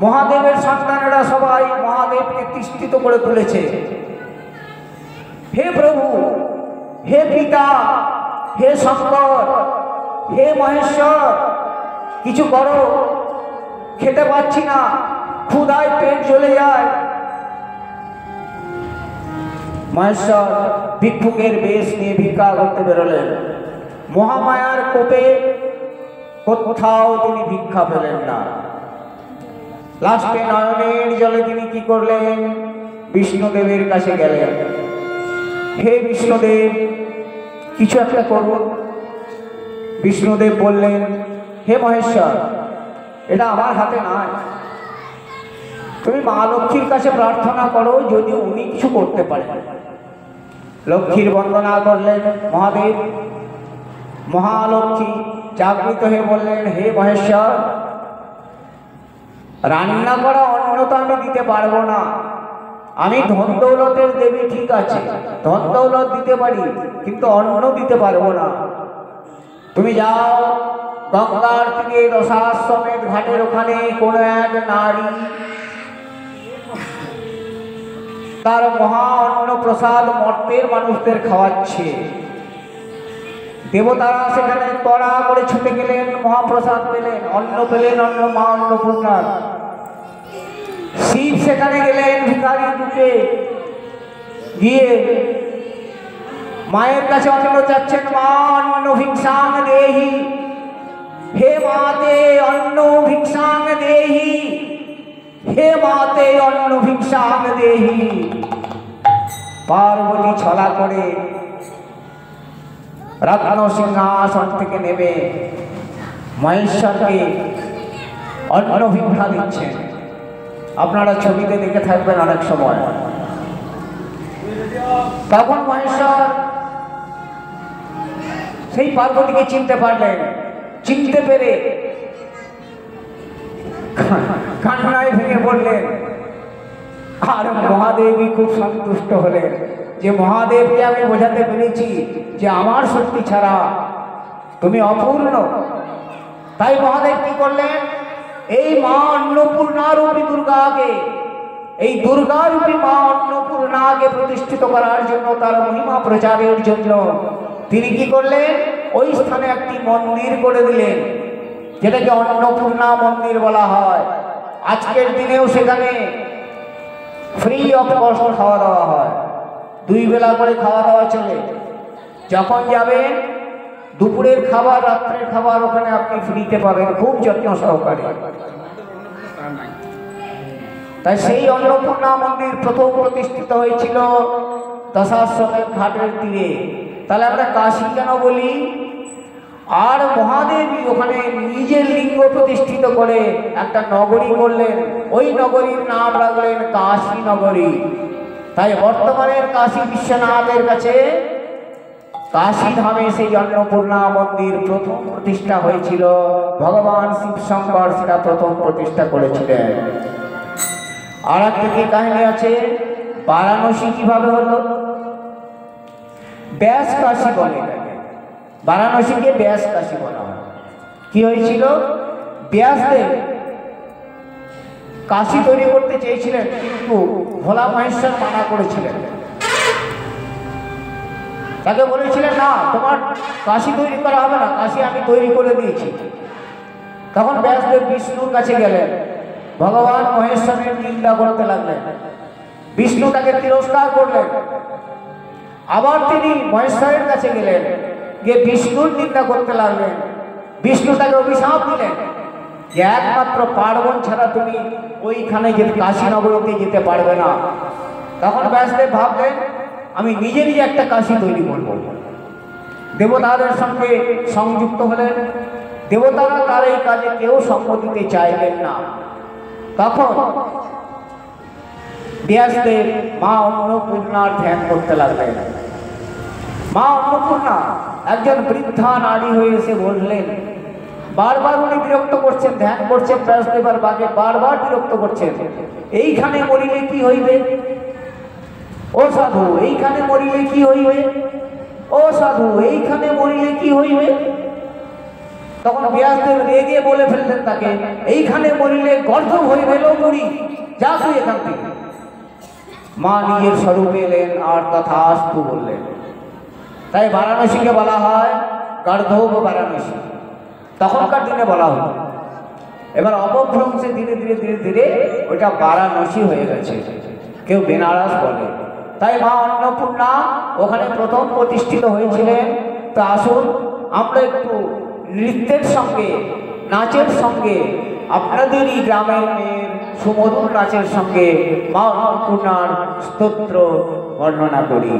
Speaker 2: মহাদেবের সন্তানেরা সবাই মহাদেবকে তিষ্ঠিত করে তুলেছে। হে প্রভু, হে পিতা, হে শঙ্কর, হে মহেশ্বর, কিছু করো, খেতে পাচ্ছি না, ক্ষুধায় পেট জ্বলে যায়। মহেশ্বর ভিক্ষুকের বেশ নিয়ে ভিক্ষা করতে বেরোলেন। মহামায়ার কোপে কোথাও তিনি ভিক্ষা পেলেন না। লাস্টে নয়নের জলে তিনি কি করলেন? বিষ্ণুদেবের কাছে গেলেন। হে বিষ্ণুদেব, কিছু একটা করুন। বিষ্ণুদেব বললেন, হে মহেশ্বর, এটা আমার হাতে নয়, তুমি মা লক্ষ্মীর কাছে প্রার্থনা করো, যদি উনি কিছু করতে পারেন। লক্ষ্মীর বন্দনা করলেন মহাদেব। মহালক্ষ্মী জাগৃত হয়ে বললেন, হে মহেশ্বর, রান্না করা অন্ন তো আমি দিতে পারবো না, আমি ধন দৌলতের দেবী ঠিক আছে, ধন দৌলত দিতে পারি, কিন্তু অন্ন দিতে পারবো না। তুমি যাও গঙ্গার থেকে দশাশ্রমের ঘাটের ওখানে কোনো এক নারী তার মহা অন্ন প্রসাদ মর্তের মানুষদের খাওয়াচ্ছে। দেবতারা সেখানে তড়া করে ছুটে গেলেন, মহাপ্রসাদ পেলেন, অন্ন পেলেন, অন্ন মা অন্নপূর্ণার। শিব সেখানে গেলেন ভিখারি রূপে, গিয়ে মায়ের কাছে অন্ন চাচ্ছেন। মা অন্ন ভিক্ষাং দেহি, হে মাতে অন্ন ভিক্ষাং দেহি, হে মাতে অন্ন ভিক্ষাং দেহি। পার্বতী ছলা করে রত্ন সিংহাসন থেকে নেমে মহেশ্বরকে অন্ন ভিক্ষা দিচ্ছেন। আপনারা ছবিতে দেখে থাকবেন অনেক সময়। তখন মহেশ্বর সেই পার্বতীকে চিনতে পারলেন। চিনতে পেরে কান্নায় ভেঙে পড়লেন। আর মহাদেবী খুব সন্তুষ্ট হলেন যে মহাদেবকে আমি বোঝাতে পেরেছি যে আমার শক্তি ছাড়া তুমি অপূর্ণ। তাই মহাদেব কি করলেন? এই মা অন্নপূর্ণা রূপী দুর্গাকে, এই দুর্গা রূপী মা অন্নপূর্ণাকে প্রতিষ্ঠিত করার জন্য, তার মহিমা প্রচারের জন্য তিনি কি করলেন? ওই স্থানে একটি মন্দির করে দিলেন, যেটাকে অন্নপূর্ণা মন্দির বলা হয়। আজকের দিনেও সেখানে ফ্রি অফ কস্ট খাওয়া দাওয়া হয়, 2 বেলা করে খাওয়া দাওয়া চলে। যখন যাবেন দুপুরের খাবার রাত্রের খাবার ওখানে আপনি ফ্রিতে পাবেন, খুব যত্ন সহকারে। তাই সেই অন্নপূর্ণা মন্দির প্রথম প্রতিষ্ঠিত হয়েছিল দশাশ্বমেধ ঘাটের তীরে। তাহলে আমরা কাশী কেন বলি? আর মহাদেবী ওখানে নিজের লিঙ্গ প্রতিষ্ঠিত করে একটা নগরী করলেন, ওই নগরীর নাম রাখলেন কাশী নগরী। তাই বর্তমানের কাশী বিশ্বনাথের কাছে কাশী ধামে সেই অন্নপূর্ণা মন্দির প্রথম প্রতিষ্ঠা হয়েছিল। ভগবান শিবশঙ্কর সেটা প্রথম প্রতিষ্ঠা করেছিলেন। আর একটা কি কাহিনী আছে, বারাণসী কিভাবে হলো? ব্যাস কাশী বলে, বারাণসীকে ব্যাস কাশী বলা হয়। কি হয়েছিল? ব্যাসদেব কাশী তৈরি করতে চেয়েছিলেন, কিন্তু ভোলা মহেশ্বর মানা করেছিলেন। তাকে বলেছিলেন, না, তোমার কাশী তৈরি করা হবে না, কাশী আমি তৈরি করে দিয়েছি। তখন ব্যাসদেব বিষ্ণুর কাছে গেলেন, ভগবান মহেশ্বরের নিন্দা করতে লাগলেন। বিষ্ণু তাকে তিরস্কার করলেন। আবার তিনি মহেশ্বরের কাছে গেলেন, গিয়ে বিষ্ণুর নিন্দা করতে লাগলেন। বিষ্ণু তাকে অভিশাপ দিলেন যে একমাত্র পার্বণ ছাড়া তুমি ওইখানে যেতে, কাশীনগরীতে যেতে পারবে না। তখন ব্যাসদেব ভাবলেন, আমি নিজে নিজে একটা কাশী তৈরি করব। দেবতাদের সঙ্গে সংযুক্ত হলেন। দেবতারা তার এই কাজে কেউ সম্মতি দিতে চাইলেন না। তখন ব্যাসদেব মা অন্নপূর্ণার ধ্যান করতে লাগলেন। মা অন্নপূর্ণা একজন বৃদ্ধা নারী হয়ে এসে বললেন, বারবার উনি বিরক্ত করছেন, ধ্যান করছেন ব্যাসদেব আর বাকে বারবার বিরক্ত করছেন, এইখানে মরিলে কি হইবে? ও সাধু, এইখানে মরিলে কি হইবে? ও সাধু, এইখানে মরিলে কি হইবে? তখন ব্যাসদেব রেগে বলে ফেললেন তাকে, এইখানে মরিলে গর্ধব হইবে, লো মরি, যা তুই এখান থেকে। মা নিজের স্বরূপে এলেন আর তথাস্তু বললেন। তাই বারাণসীকে বলা হয় গর্ধব বারাণসী, তখনকার দিনে বলা হতো। এবার অপভ্রংশে ধীরে ধীরে ধীরে ধীরে ওইটা বারাণসী হয়ে গেছে, কেউ বেনারস বলে। তাই মা অন্নপূর্ণা ওখানে প্রথম প্রতিষ্ঠিত হয়েছিলেন। তো আসুন আমরা একটু নৃত্যের সঙ্গে, নাচের সঙ্গে, আপনাদেরই গ্রামের মেয়ের সুমধুর নাচের সঙ্গে মা অন্নপূর্ণার স্তোত্র বর্ণনা করি।